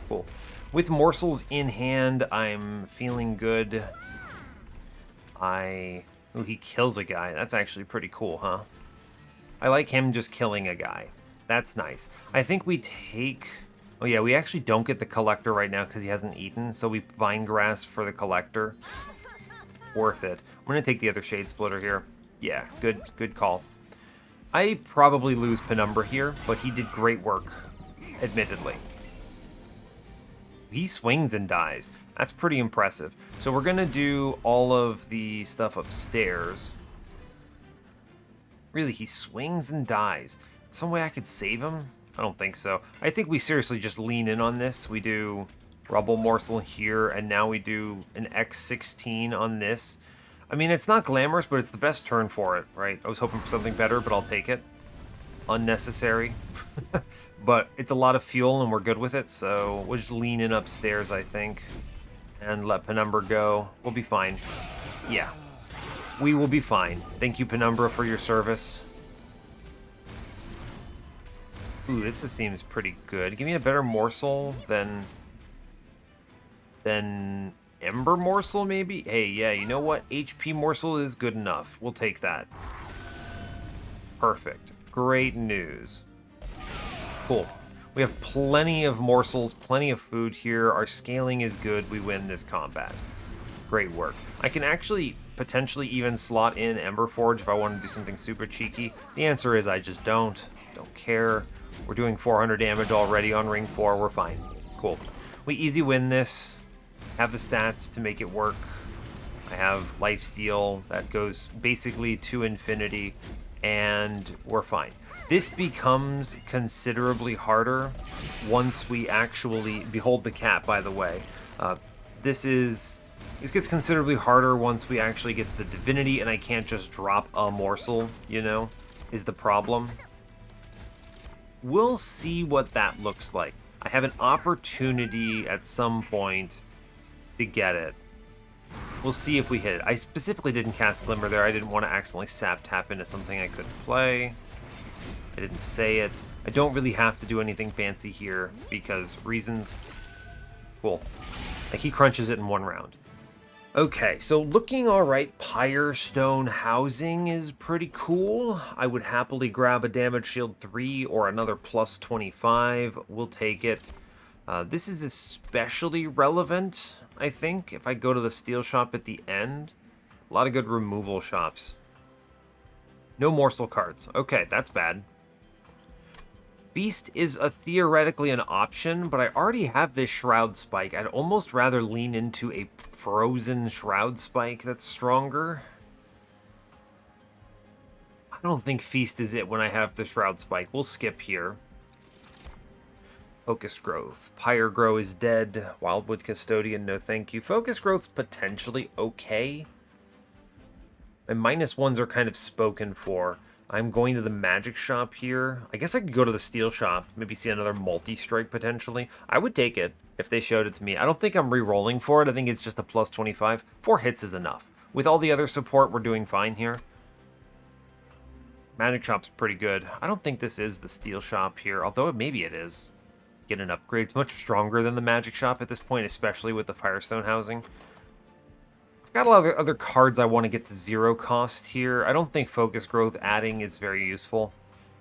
Cool. With morsels in hand, I'm feeling good. Ooh, he kills a guy. That's actually pretty cool, huh? I like him just killing a guy. That's nice. I think we take... Oh yeah, we actually don't get the Collector right now because he hasn't eaten, so we Vine Grass for the Collector. Worth it. I'm going to take the other Shade Splitter here. Yeah, good call. I probably lose Penumbra here, but he did great work, admittedly. He swings and dies. That's pretty impressive. So we're going to do all of the stuff upstairs. Really, he swings and dies. Some way I could save him? I don't think so. I think we seriously just lean in on this. We do Rubble Morsel here, and now we do an X16 on this. I mean, it's not glamorous, but it's the best turn for it, right? I was hoping for something better, but I'll take it. Unnecessary. But it's a lot of fuel, and we're good with it, so we'll just lean in upstairs, I think, and let Penumbra go. We'll be fine. Yeah. We will be fine. Thank you, Penumbra, for your service. Ooh, this seems pretty good. Give me a better morsel than Ember Morsel, maybe? Hey, yeah, you know what? HP Morsel is good enough. We'll take that. Perfect. Great news. Cool. We have plenty of morsels, plenty of food here. Our scaling is good. We win this combat. Great work. I can actually potentially even slot in Ember Forge if I want to do something super cheeky. The answer is I just don't. Don't care. We're doing 400 damage already on Ring 4. We're fine. Cool. We easy win this. Have the stats to make it work. I have lifesteal that goes basically to infinity, and we're fine. This becomes considerably harder once we actually behold the cat, by the way. This gets considerably harder once we actually get the divinity, and I can't just drop a morsel, you know, is the problem. We'll see what that looks like. I have an opportunity at some point to get it. We'll see if we hit it. I specifically didn't cast Glimmer there. I didn't want to accidentally sap tap into something I couldn't play. I didn't say it. I don't really have to do anything fancy here because reasons. Cool. Like, he crunches it in one round. Okay, so looking alright, Pyre Stone Housing is pretty cool. I would happily grab a Damage Shield 3 or another plus 25. We'll take it. This is especially relevant, I think, if I go to the Steel Shop at the end. A lot of good removal shops. No morsel cards. Okay, that's bad. Feast is theoretically an option, but I already have this Shroud Spike. I'd almost rather lean into a frozen Shroud Spike that's stronger. I don't think Feast is it when I have the Shroud Spike. We'll skip here. Focus Growth. Pyre Grow is dead. Wildwood Custodian, no thank you. Focus Growth's potentially okay. And -1s are kind of spoken for. I'm going to the magic shop here. I guess I could go to the steel shop, maybe see another multi-strike potentially. I would take it if they showed it to me. I don't think I'm re-rolling for it. I think it's just a plus 25. 4 hits is enough. With all the other support, we're doing fine here. Magic shop's pretty good. I don't think this is the steel shop here, although maybe it is. Get an upgrade. It's much stronger than the magic shop at this point, especially with the Firestone housing. I've got a lot of other cards I want to get to 0 cost here. I don't think Focus Growth adding is very useful.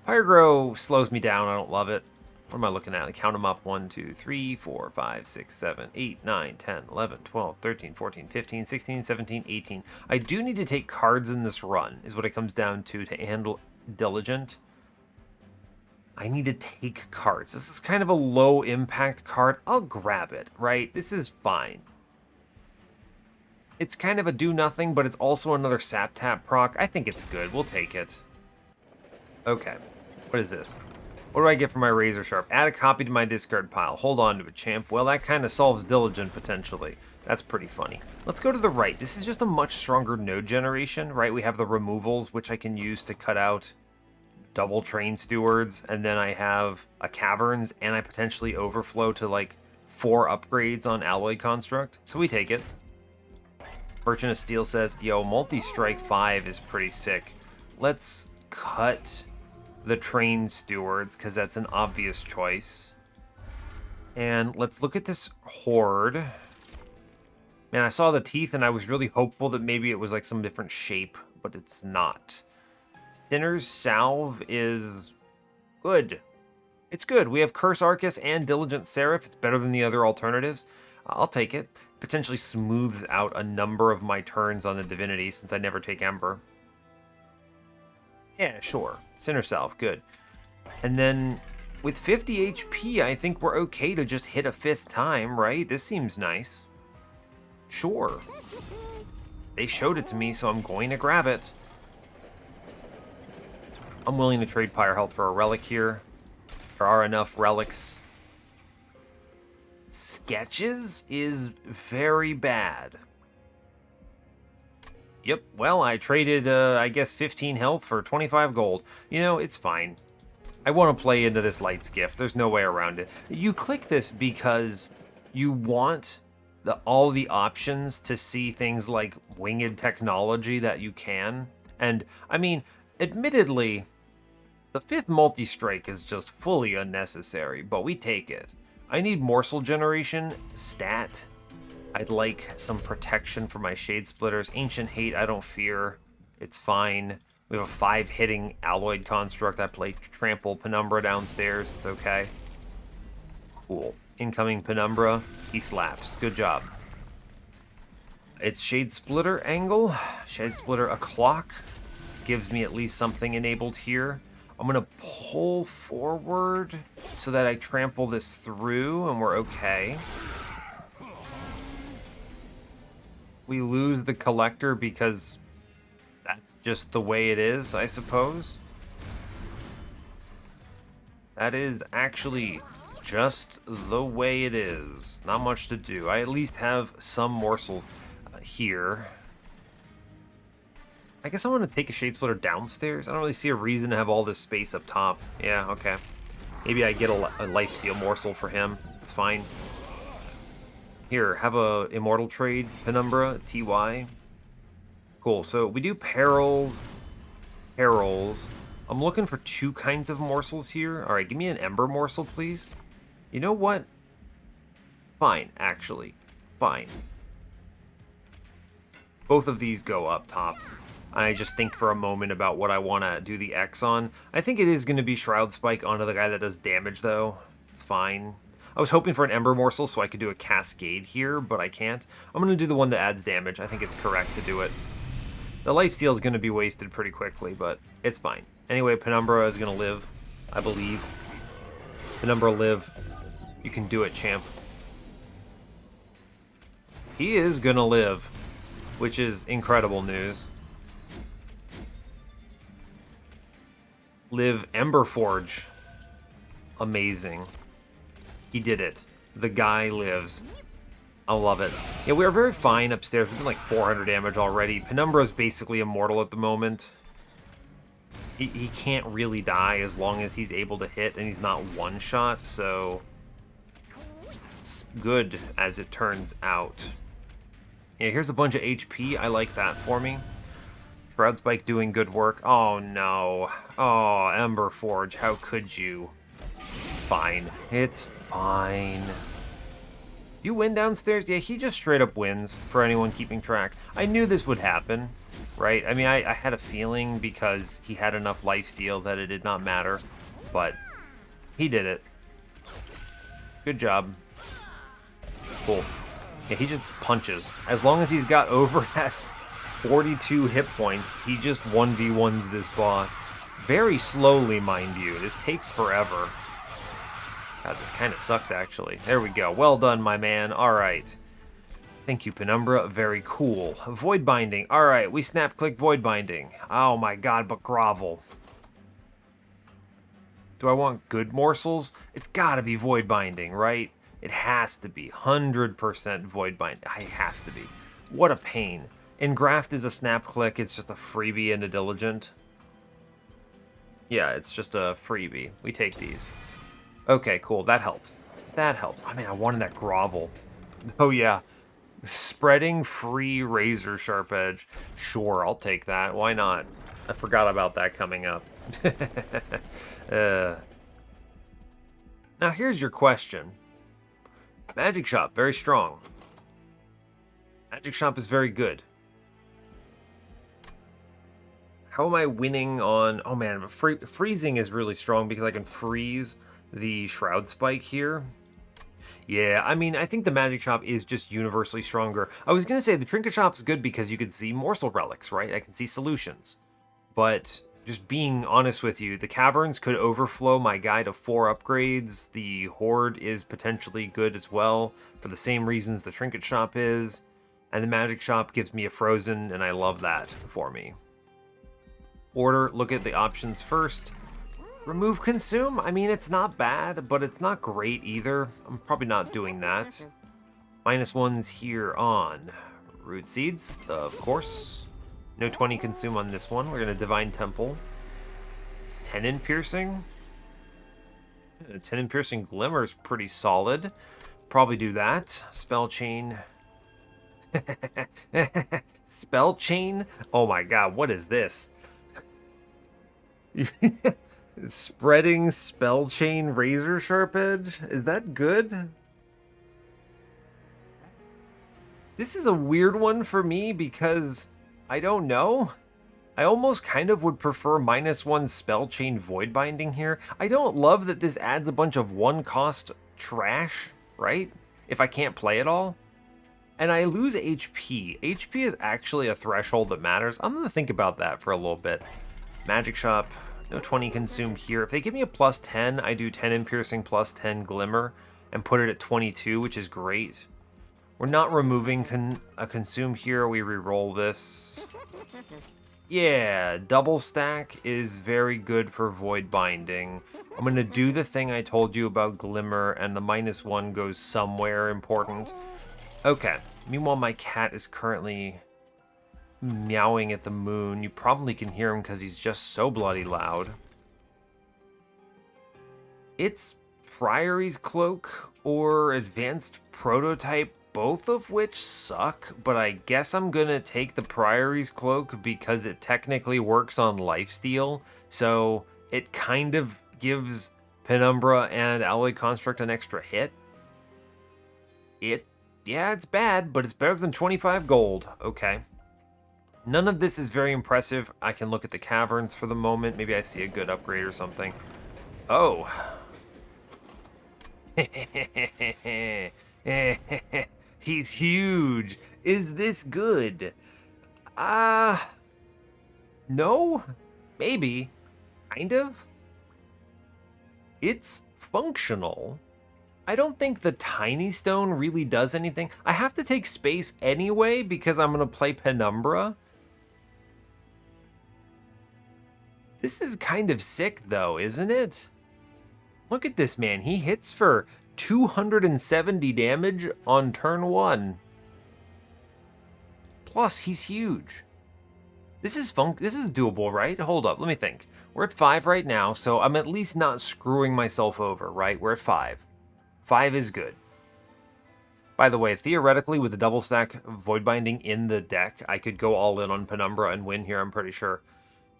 Pyre Grow slows me down. I don't love it. What am I looking at? I count them up. 1, 2, 3, 4, 5, 6, 7, 8, 9, 10, 11, 12, 13, 14, 15, 16, 17, 18. I do need to take cards in this run, is what it comes down to handle Diligent. I need to take cards. This is kind of a low impact card. I'll grab it, right? This is fine. It's kind of a do-nothing, but it's also another Sap Tap proc. I think it's good. We'll take it. Okay. What is this? What do I get for my Razor Sharp? Add a copy to my discard pile. Hold on to it, champ. Well, that kind of solves Diligent, potentially. That's pretty funny. Let's go to the right. This is just a much stronger node generation, right? We have the removals, which I can use to cut out double Train Stewards, and then I have a Caverns, and I potentially overflow to, like, 4 upgrades on Alloy Construct. So we take it. Merchant of Steel says, yo, multi-strike 5 is pretty sick. Let's cut the Train Stewards, because that's an obvious choice. And let's look at this Horde. Man, I saw the teeth, and I was really hopeful that maybe it was like some different shape, but it's not. Sinner's Salve is good. It's good. We have Curse Arcus and Diligent Seraph. It's better than the other alternatives. I'll take it. Potentially smooths out a number of my turns on the Divinity since I never take Ember. Yeah, sure. Sinner Salve, good. And then with 50 HP, I think we're okay to just hit a 5th time, right? This seems nice. Sure. They showed it to me, so I'm going to grab it. I'm willing to trade Pyre Health for a relic here. There are enough relics. Sketches is very bad. Yep, well, I traded, I guess, 15 health for 25 gold. You know, it's fine. I want to play into this Light's Gift. There's no way around it. You click this because you want all the options to see things like winged technology that you can. And, I mean, admittedly, the 5th multi-strike is just fully unnecessary, but we take it. I need morsel generation, stat. I'd like some protection for my Shade Splitters. Ancient Hate, I don't fear. It's fine. We have a 5-hitting Alloyed Construct. I play Trample Penumbra downstairs. It's okay. Cool. Incoming Penumbra. He slaps. Good job. It's Shade Splitter angle. Shade Splitter a clock. Gives me at least something enabled here. I'm going to pull forward so that I trample this through and we're okay. We lose the Collector because that's just the way it is, I suppose. That is actually just the way it is. Not much to do. I at least have some morsels here. I guess I want to take a Shade Splitter downstairs. I don't really see a reason to have all this space up top. Yeah, okay. Maybe I get a lifesteal morsel for him. It's fine. Here, have a Immortal Trade, Penumbra, TY. Cool, so we do Perils. I'm looking for 2 kinds of morsels here. Alright, give me an Ember morsel, please. You know what? Fine, actually. Fine. Both of these go up top. I just think for a moment about what I want to do the X on. I think it is going to be Shroud Spike onto the guy that does damage, though. It's fine. I was hoping for an Ember Morsel so I could do a Cascade here, but I can't. I'm going to do the one that adds damage. I think it's correct to do it. The lifesteal is going to be wasted pretty quickly, but it's fine. Anyway, Penumbra is going to live, I believe. Penumbra live. You can do it, champ. He is going to live, which is incredible news. Live Emberforge. Amazing. He did it. The guy lives. I love it. Yeah, we are very fine upstairs. We've done like 400 damage already. Penumbra is basically immortal at the moment. He can't really die as long as he's able to hit and he's not one-shot, so it's good as it turns out. Yeah, here's a bunch of HP. I like that for me. Shroud Spike doing good work. Oh, no. Oh, Emberforge, how could you? Fine. It's fine. You win downstairs? Yeah, he just straight up wins, for anyone keeping track. I knew this would happen, right? I mean, I had a feeling because he had enough lifesteal that it did not matter, but he did it. Good job. Cool. Yeah, he just punches. As long as he's got over that 42 hit points, he just 1v1s this boss. Very slowly, mind you. This takes forever. God, this kind of sucks, actually. There we go. Well done, my man. All right. Thank you, Penumbra. Very cool. Void Binding. All right, we snap-click Void Binding. Oh, my God, but grovel. Do I want good morsels? It's got to be Void Binding, right? It has to be. 100% Void Binding. It has to be. What a pain. Engraft is a snap-click. It's just a freebie and a diligent. Yeah, it's just a freebie. We take these. Okay, cool. That helps. That helps. I mean, I wanted that grovel. Oh, yeah. Spreading free razor sharp edge. Sure, I'll take that. Why not? I forgot about that coming up. Now, here's your question. Magic Shop, very strong. Magic Shop is very good. How am I winning on... Oh, man, freezing is really strong because I can freeze the Shroud Spike here. Yeah, I mean, I think the Magic Shop is just universally stronger. I was going to say the Trinket Shop is good because you can see morsel relics, right? I can see solutions. But just being honest with you, the caverns could overflow my guy to 4 upgrades. The horde is potentially good as well, for the same reasons the trinket shop is. And the magic shop gives me a frozen, and I love that for me. Order, look at the options first. Remove consume? I mean, it's not bad, but it's not great either. I'm probably not doing that. -1s here on root seeds, of course. No 20 consume on this one. We're going to Divine Temple. 10 in piercing. 10 in piercing glimmer is pretty solid. Probably do that. Spell chain. Spell chain? Oh my god, what is this? Spreading spell chain razor sharp edge? Is that good? This is a weird one for me because I don't know. I almost kind of would prefer -1 spell chain void binding here. I don't love that this adds a bunch of 1-cost trash, right? If I can't play it all. And I lose HP. HP is actually a threshold that matters. I'm gonna think about that for a little bit. Magic shop, no 20 consume here. If they give me a +10, I do 10 in piercing +10 glimmer and put it at 22, which is great. We're not removing a consume here. We re-roll this. Yeah, double stack is very good for void binding. I'm going to do the thing I told you about glimmer, and the -1 goes somewhere important. Okay. Meanwhile, my cat is currently meowing at the moon. You probably can hear him because he's just so bloody loud. It's Priory's Cloak or Advanced Prototype, both of which suck, but I guess I'm gonna take the Priory's Cloak because it technically works on lifesteal, so it kind of gives Penumbra and Alloy Construct an extra hit. Yeah, it's bad, but it's better than 25 gold. Okay. None of this is very impressive. I can look at the caverns for the moment. Maybe I see a good upgrade or something. Oh. He's huge. Is this good? No? Maybe. Kind of? It's functional. I don't think the tiny stone really does anything. I have to take space anyway because I'm going to play Penumbra. This is kind of sick though, isn't it? Look at this man. He hits for 270 damage on turn 1. Plus, he's huge. This is doable, right? Hold up, let me think. We're at 5 right now, so I'm at least not screwing myself over, right? We're at 5. 5 is good. By the way, theoretically, with the double stack void binding in the deck, I could go all in on Penumbra and win here, I'm pretty sure.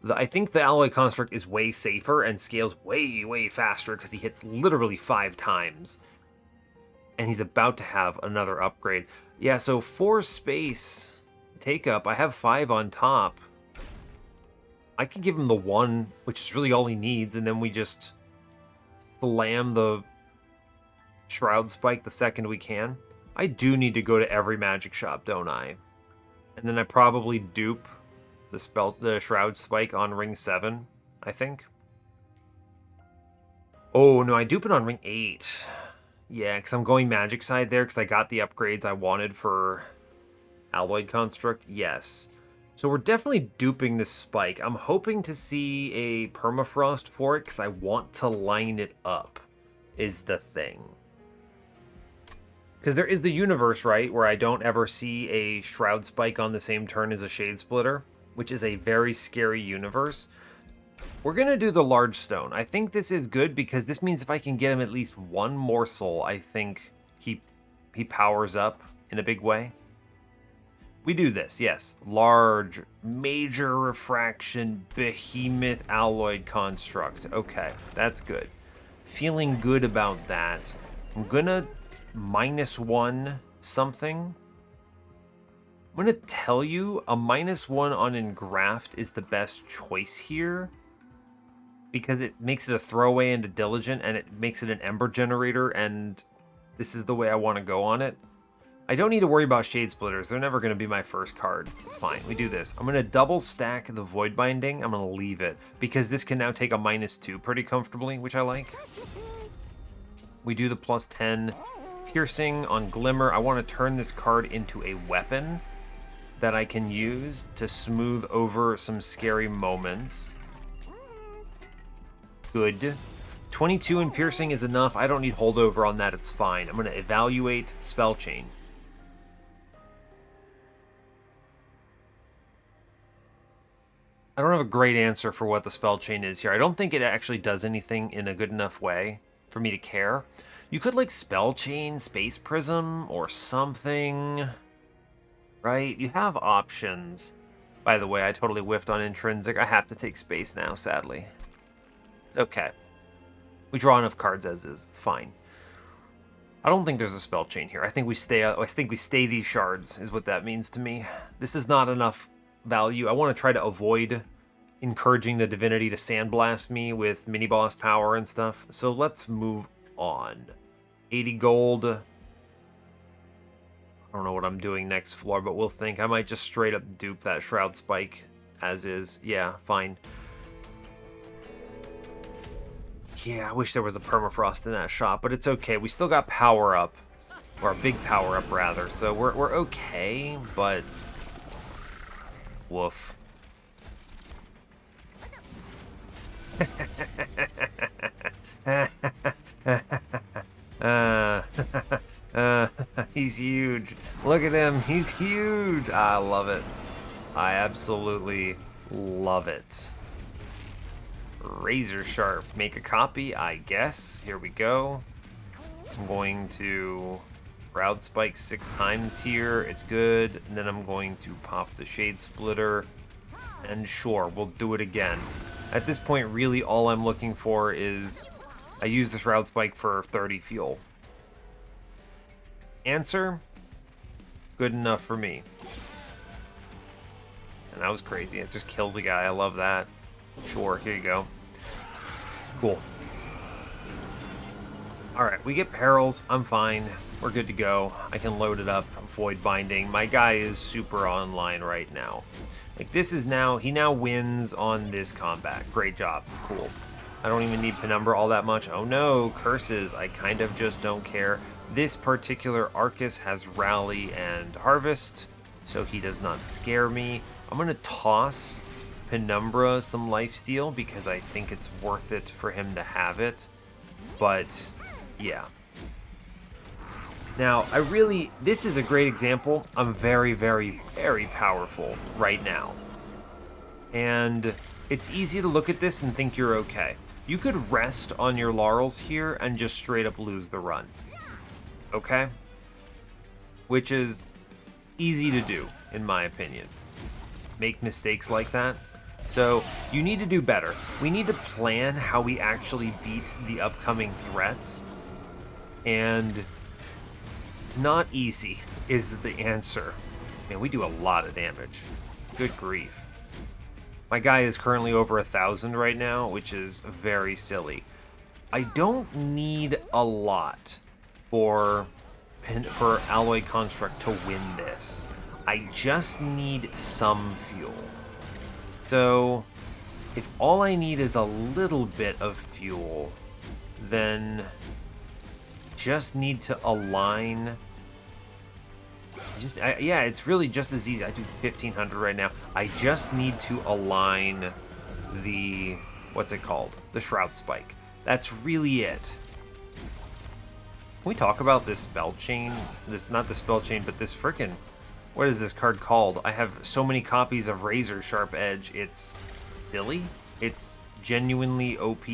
I think the Alloy Construct is way safer and scales way, way faster because he hits literally 5 times. And he's about to have another upgrade. Yeah, so 4 space take up. I have 5 on top. I can give him the 1, which is really all he needs, and then we just slam the Shroud Spike the second we can. I do need to go to every magic shop, don't I? And then I probably dupe the Shroud Spike on ring 7, I think. Oh, no, I dupe it on ring 8. Yeah, because I'm going magic side there because I got the upgrades I wanted for Alloyed Construct. Yes. So we're definitely duping this spike. I'm hoping to see a permafrost for it because I want to line it up, is the thing. Because there is the universe, right, where I don't ever see a Shroud Spike on the same turn as a Shade Splitter, which is a very scary universe. We're going to do the large stone. I think this is good because this means if I can get him at least 1 morsel, I think he powers up in a big way. We do this, yes. Large, Major Refraction, Behemoth Alloyed Construct. Okay, that's good. Feeling good about that. I'm going to -1 something. I'm going to tell you a -1 on Engraft is the best choice here because it makes it a throwaway into Diligent and it makes it an Ember Generator, and this is the way I want to go on it. I don't need to worry about Shade Splitters. They're never going to be my first card. It's fine. We do this. I'm going to double stack the Void Binding. I'm going to leave it because this can now take a -2 pretty comfortably, which I like. We do the +10 piercing on Glimmer. I want to turn this card into a weapon that I can use to smooth over some scary moments. Good. 22 in piercing is enough. I don't need holdover on that. It's fine. I'm going to evaluate Spell Chain. I don't have a great answer for what the Spell Chain is here. I don't think it actually does anything in a good enough way for me to care. You could like Spell Chain, Space Prism, or something, right? You have options. By the way, I totally whiffed on Intrinsic. I have to take space now, sadly. It's okay. We draw enough cards as is. It's fine. I don't think there's a Spell Chain here. I think we stay these shards is what that means to me. This is not enough value. I want to try to avoid encouraging the Divinity to sandblast me with mini boss power and stuff. So let's move on. 80 gold. I don't know what I'm doing next floor, but we'll think. I might just straight up dupe that Shroud Spike as is. Yeah, fine. Yeah, I wish there was a permafrost in that shop, but it's okay. We still got power up, or a big power up rather. So we're okay, but woof. He's huge. Look at him. He's huge. I love it. I absolutely love it. Razor Sharp. Make a copy, I guess. Here we go. I'm going to Shroud Spike 6 times here. It's good. And then I'm going to pop the Shade Splitter. And sure, we'll do it again. At this point, really all I'm looking for is I use the Shroud Spike for 30 fuel. Answer? Good enough for me. And that was crazy. It just kills a guy. I love that. Sure, here you go. Cool. Alright, we get perils. I'm fine. We're good to go. I can load it up. Void Binding. My guy is super online right now. Like, this is now... He now wins on this combat. Great job. Cool. I don't even need Penumbra all that much. Oh no, curses. I kind of just don't care. This particular Arcus has Rally and Harvest, so he does not scare me. I'm going to toss Penumbra some lifesteal because I think it's worth it for him to have it. But, yeah. Now, this is a great example. I'm very, very, very powerful right now. And it's easy to look at this and think you're okay. You could rest on your laurels here and just straight up lose the run. Okay? Which is easy to do, in my opinion. Make mistakes like that. So, you need to do better. We need to plan how we actually beat the upcoming threats. And it's not easy, is the answer. Man, we do a lot of damage. Good grief. My guy is currently over 1,000 right now, which is very silly. I don't need a lot for Alloy Construct to win this. I just need some fuel. So, if all I need is a little bit of fuel, then just need to align. Yeah, it's really just as easy. I do 1,500 right now. I just need to align the, what's it called? The Shroud Spike. That's really it. Can we talk about this spell chain? Not the spell chain, but this frickin', what is this card called? I have so many copies of Razor Sharp Edge. It's silly. It's genuinely OP.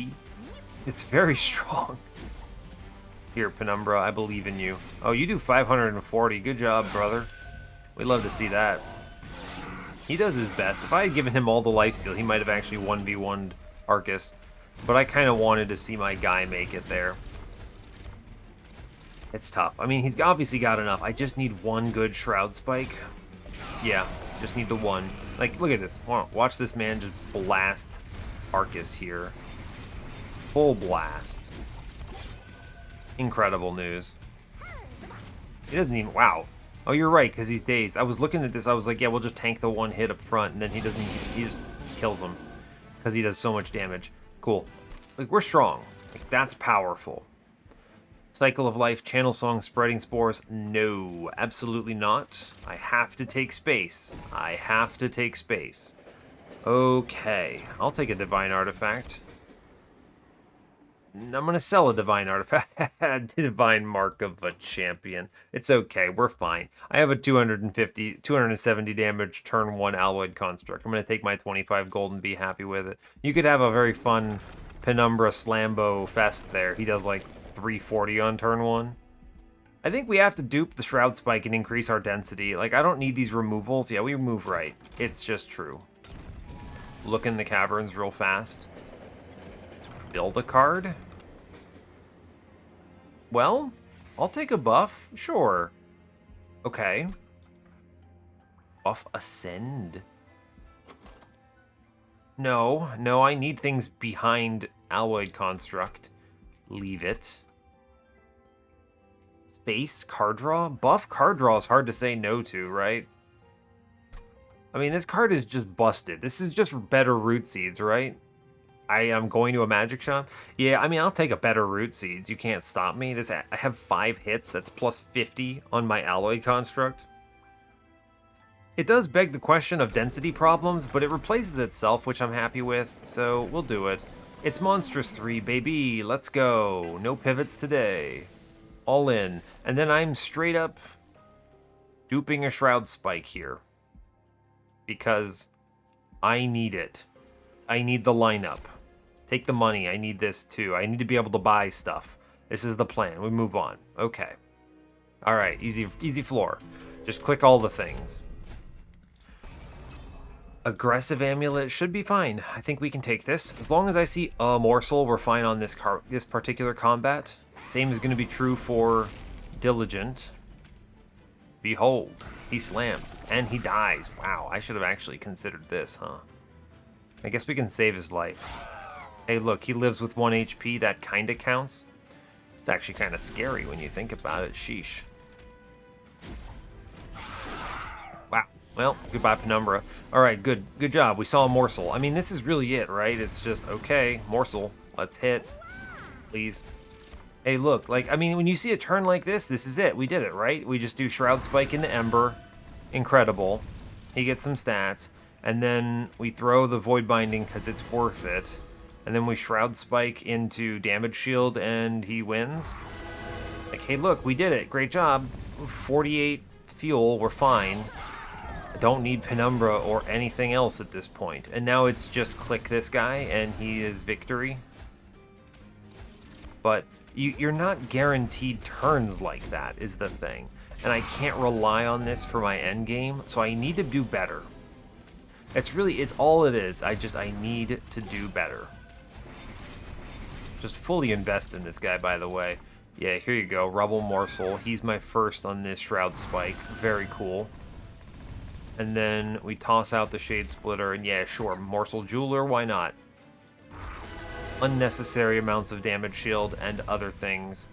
It's very strong. Here, Penumbra, I believe in you. Oh, you do 540. Good job, brother. We'd love to see that. He does his best. If I had given him all the lifesteal, he might have actually 1v1'd Arcus. But I kind of wanted to see my guy make it there. It's tough. I mean, he's obviously got enough. I just need one good Shroud Spike. Yeah, just need the one. Like, look at this. Watch this man just blast Arcus here. Full blast. Incredible news. He doesn't even... Wow. Oh, you're right, because he's dazed. I was looking at this, I was like, yeah, we'll just tank the one hit up front, and then he doesn't, he just kills him. Because he does so much damage. Cool. Like, we're strong. Like, that's powerful. Cycle of Life, Channel Song, Spreading Spores. No, absolutely not. I have to take space. I have to take space. Okay, I'll take a Divine Artifact. I'm going to sell a Divine Artifact. Divine Mark of a Champion. It's okay, we're fine. I have a 270 damage turn 1 Alloyed Construct. I'm going to take my 25 gold and be happy with it. You could have a very fun Penumbra Slambo Fest there. He does like 340 on turn 1. I think we have to dupe the Shroud Spike and increase our density. Like, I don't need these removals. Yeah, we move right. It's just true. Look in the caverns real fast. Build a card? Well, I'll take a buff. Sure. Okay. Buff Ascend. No, I need things behind Alloyed Construct. Leave it. Space card draw? Buff card draw is hard to say no to, right? I mean, this card is just busted. This is just better Root Seeds, right? I am going to a magic shop. Yeah, I mean, I'll take a better Root Seeds. You can't stop me. I have 5 hits. That's plus 50 on my Alloyed Construct. It does beg the question of density problems, but it replaces itself, which I'm happy with, so we'll do it. It's Monstrous 3, baby. Let's go. No pivots today. All in. And then I'm straight up duping a Shroud Spike here. Because I need it. I need the lineup. Take the money. I need this too. I need to be able to buy stuff. This is the plan. We move on. Okay. Alright, easy floor. Just click all the things. Aggressive Amulet should be fine. I think we can take this. As long as I see a morsel, we're fine on this particular combat. Same is going to be true for Diligent. Behold, he slams, and he dies. Wow, I should have actually considered this, huh? I guess we can save his life. Hey, look, he lives with 1 HP. That kind of counts. It's actually kind of scary when you think about it. Sheesh. Wow. Well, goodbye, Penumbra. All right, good job. We saw a morsel. I mean, this is really it, right? It's just, okay, morsel. Let's hit. Please. Hey, look, like, I mean, when you see a turn like this is it. We did it, right? We just do Shroud Spike into Ember. Incredible. He gets some stats. And then we throw the Void Binding because it's worth it. And then we Shroud Spike into Damage Shield and he wins. Like, hey, look, we did it. Great job. 48 fuel. We're fine. I don't need Penumbra or anything else at this point. And now it's just click this guy and he is victory. But you're not guaranteed turns like that is the thing. And I can't rely on this for my end game, so I need to do better. It's all it is. I need to do better. Just fully invest in this guy, by the way. Yeah, here you go, Rubble Morsel. He's my first on this Shroud Spike. Very cool. And then we toss out the Shade Splitter, and yeah, sure, Morsel Jeweler, why not? Unnecessary amounts of damage shield and other things.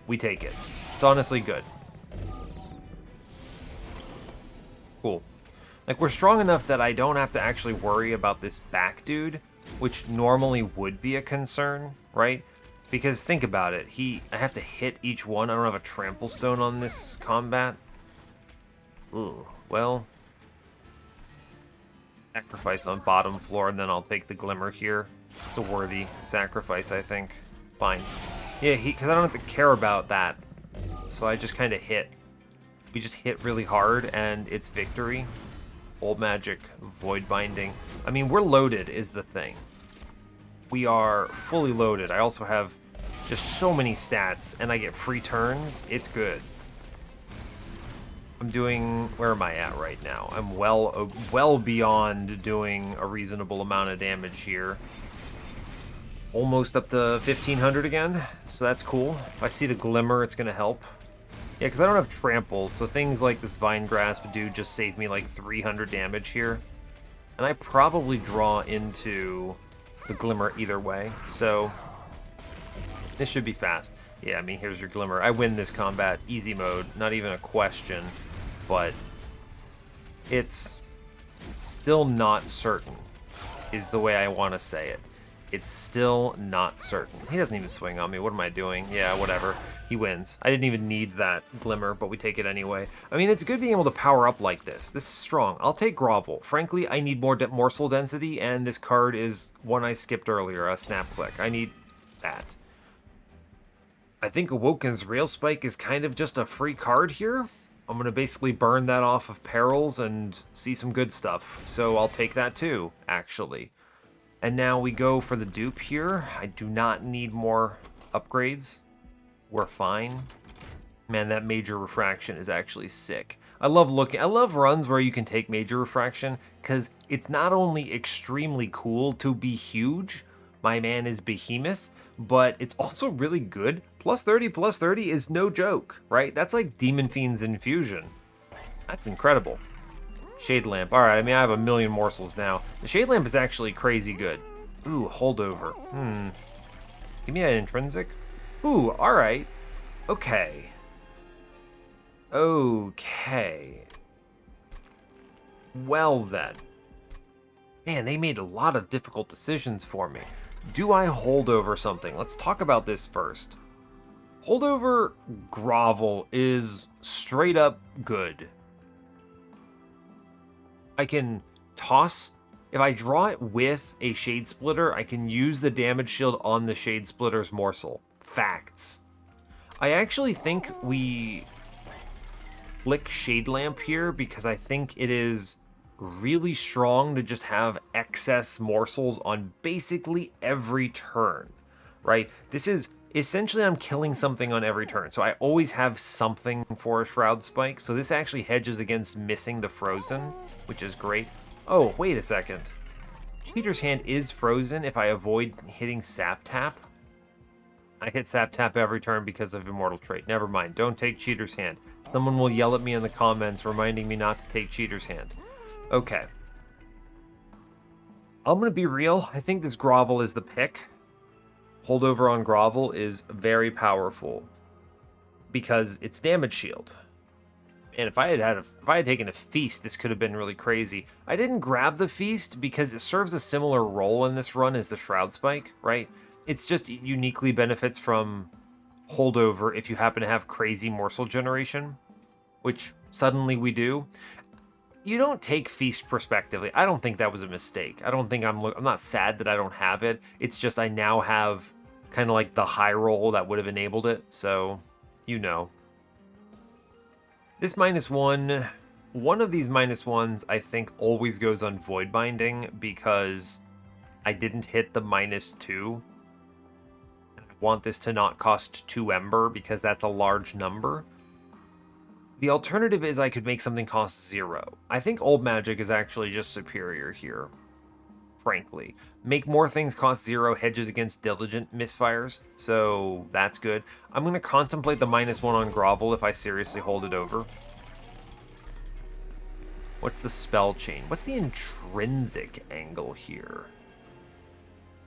We take it. It's honestly good. Cool. Like, we're strong enough that I don't have to actually worry about this back dude, which normally would be a concern, right? Because think about it. I have to hit each one. I don't have a Trample Stone on this combat. Ooh, well. Sacrifice on bottom floor, and then I'll take the Glimmer here. It's a worthy sacrifice, I think. Fine. Yeah, because I don't have to care about that. So I just kind of hit. We just hit really hard, and it's victory. Old Magic, Void Binding. I mean, we're loaded is the thing. We are fully loaded. I also have just so many stats, and I get free turns. It's good. I'm doing... Where am I at right now? I'm well beyond doing a reasonable amount of damage here. Almost up to 1500 again, so that's cool. If I see the Glimmer, it's going to help. Yeah, because I don't have tramples, so things like this Vine Grasp do just save me like 300 damage here. And I probably draw into the Glimmer either way, so this should be fast. Yeah, I mean, here's your Glimmer. I win this combat, easy mode, not even a question. but it's still not certain, is the way I want to say it. It's still not certain. He doesn't even swing on me. What am I doing? Yeah, whatever. He wins. I didn't even need that glimmer, but we take it anyway. I mean, it's good being able to power up like this. This is strong. I'll take Grovel. Frankly, I need more morsel density, and this card is one I skipped earlier, a Snap Click. I need that. I think Awoken's Rail Spike is kind of just a free card here. I'm going to basically burn that off of Perils and see some good stuff. So I'll take that too, actually. And now we go for the dupe here. I do not need more upgrades. We're fine. Man, that Major Refraction is actually sick. I love runs where you can take Major Refraction, because it's not only extremely cool to be huge, my man is Behemoth, but it's also really good. Plus 30 is no joke, right? That's like Demon Fiend's Infusion. That's incredible. Shade Lamp. Alright, I mean, I have a million morsels now. The Shade Lamp is actually crazy good. Ooh, Holdover. Give me an Intrinsic. Ooh, alright. Okay. Okay. Well then. Man, they made a lot of difficult decisions for me. Do I hold over something? Let's talk about this first. Holdover Grovel is straight up good. I can toss. If I draw it with a Shade Splitter, I can use the damage shield on the Shade Splitter's morsel. Facts. I actually think we flick Shade Lamp here because I think it is really strong to just have excess morsels on basically every turn, right? This is essentially I'm killing something on every turn, so I always have something for a Shroud Spike, so this actually hedges against missing the Frozen, which is great. Oh, wait a second. Cheater's Hand is frozen if I avoid hitting Sap Tap. I hit Sap Tap every turn because of Immortal Trait. Never mind, don't take Cheater's Hand. Someone will yell at me in the comments reminding me not to take Cheater's Hand. Okay. I'm going to be real. I think this Grovel is the pick. Holdover on Grovel is very powerful because it's damage shield. And if I had taken a Feast, this could have been really crazy. I didn't grab the Feast because it serves a similar role in this run as the Shroud Spike, right? It's just uniquely benefits from Holdover if you happen to have crazy morsel generation, which suddenly we do. You don't take Feast prospectively. I don't think that was a mistake. I don't think I'm not sad that I don't have it. It's just I now have kind of like the high roll that would have enabled it. So, you know. This -1, one of these -1s I think always goes on Void Binding because I didn't hit the -2. I want this to not cost 2 Ember because that's a large number. The alternative is I could make something cost 0. I think Old Magic is actually just superior here, frankly. Make more things cost 0 hedges against Diligent misfires, so that's good. I'm going to contemplate the -1 on Grovel if I seriously hold it over. What's the spell chain? What's the intrinsic angle here?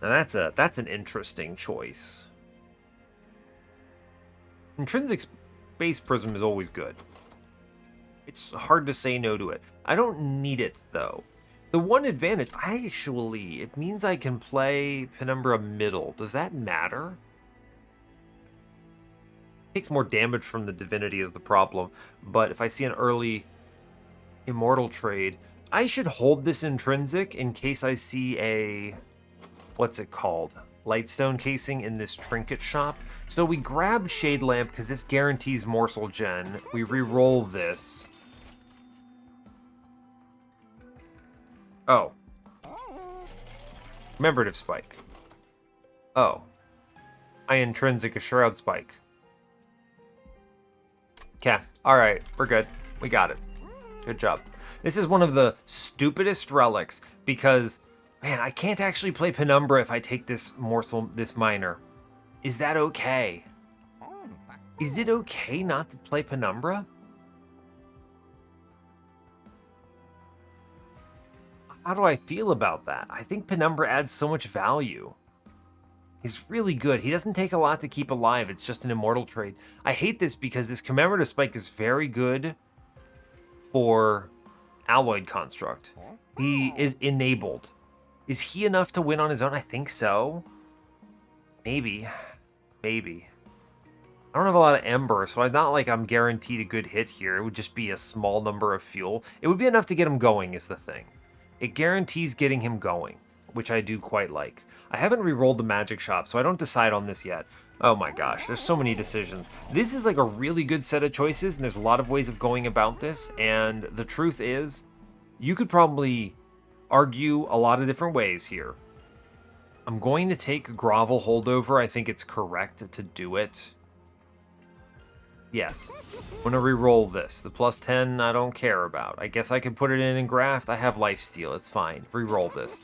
Now that's an interesting choice. Intrinsic Space Prism is always good. It's hard to say no to it. I don't need it, though. The one advantage, it means I can play Penumbra middle. Does that matter? It takes more damage from the Divinity is the problem, but if I see an early Immortal trade, I should hold this Intrinsic in case I see a... what's it called? Lightstone casing in this trinket shop. So we grab Shade Lamp because this guarantees morsel gen. We re-roll this. Oh. Commemorative Spike. Oh. I intrinsic a Shroud Spike. Okay. Alright. We're good. We got it. Good job. This is one of the stupidest relics because, man, I can't actually play Penumbra if I take this morsel, this minor. Is that okay? Is it okay not to play Penumbra? How do I feel about that? I think Penumbra adds so much value. He's really good. He doesn't take a lot to keep alive. It's just an Immortal trade. I hate this because this Commemorative Spike is very good for Alloyed Construct. He is enabled. Is he enough to win on his own? I think so. Maybe. Maybe. I don't have a lot of Ember, so it's not like I'm guaranteed a good hit here. It would just be a small number of fuel. It would be enough to get him going is the thing. It guarantees getting him going, which I do quite like. I haven't re-rolled the magic shop, so I don't decide on this yet. Oh my gosh, there's so many decisions. This is like a really good set of choices, and there's a lot of ways of going about this, and the truth is, you could probably argue a lot of different ways here. I'm going to take Grovel Holdover. I think it's correct to do it. Yes. I'm going to re-roll this. The plus 10 I don't care about. I guess I could put it in and graft. I have lifesteal. It's fine. Re-roll this.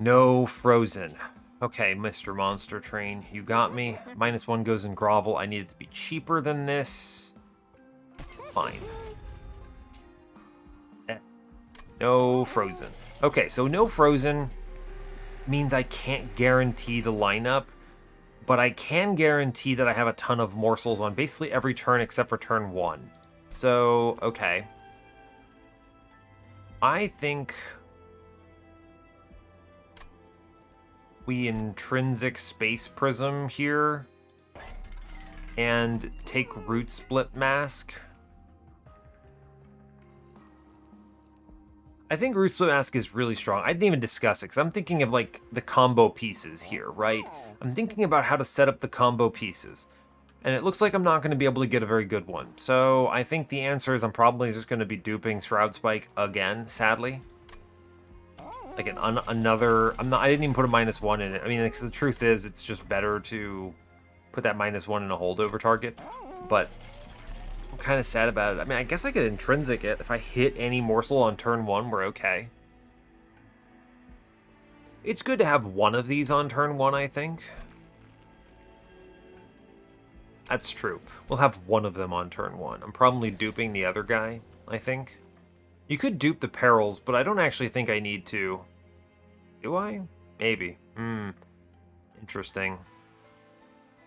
No Frozen. Okay, Mr. Monster Train, you got me. -1 goes in Grovel. I need it to be cheaper than this. Fine. No Frozen. Okay, so no Frozen means I can't guarantee the lineup, but I can guarantee that I have a ton of morsels on basically every turn except for turn 1. So, okay. I think we intrinsic Space Prism here and take Root Split Mask. I think Root Split Mask is really strong. I didn't even discuss it because I'm thinking of like the combo pieces here, right? I'm thinking about how to set up the combo pieces. And it looks like I'm not going to be able to get a very good one. So I think the answer is I'm probably just going to be duping Shroud Spike again, sadly. Like another... I didn't even put a -1 in it. I mean, because the truth is, it's just better to put that -1 in a holdover target. But I'm kind of sad about it. I mean, I guess I could intrinsic it. If I hit any morsel on turn 1, we're okay. It's good to have one of these on turn 1, I think. That's true. We'll have one of them on turn 1. I'm probably duping the other guy, I think. You could dupe the Perils, but I don't actually think I need to. Do I? Maybe. Interesting.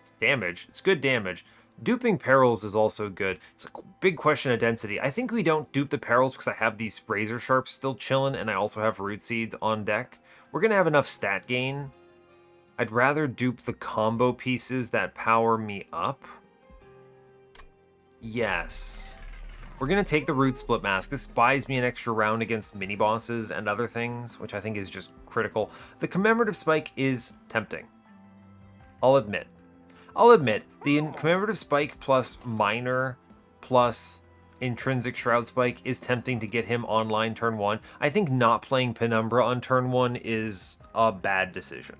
It's damage. It's good damage. Duping Perils is also good. It's a big question of density. I think we don't dupe the Perils because I have these Razor Sharps still chilling, and I also have Root Seeds on deck. We're going to have enough stat gain. I'd rather dupe the combo pieces that power me up. Yes. We're going to take the Root Split Mask. This buys me an extra round against mini-bosses and other things, which I think is just critical. The Commemorative Spike is tempting. I'll admit. The Commemorative Spike plus Minor plus Intrinsic Shroud Spike is tempting to get him online turn 1. I think not playing Penumbra on turn 1 is a bad decision.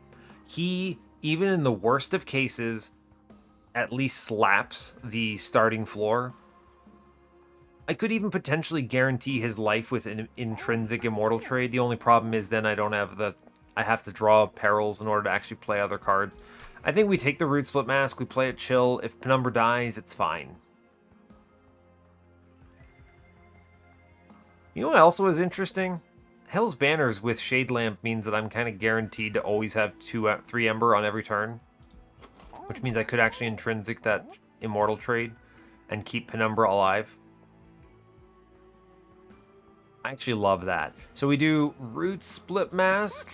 He, even in the worst of cases, at least slaps the starting floor. I could even potentially guarantee his life with an intrinsic Immortal Trade. The only problem is then I don't have I have to draw Perils in order to actually play other cards. I think we take the Root Split Mask, we play it chill. If Penumbra dies, it's fine. You know what also is interesting? Hell's Banners with Shade Lamp means that I'm kind of guaranteed to always have 3 Ember on every turn. Which means I could actually intrinsic that Immortal Trade and keep Penumbra alive. I actually love that. So we do Root Split Mask.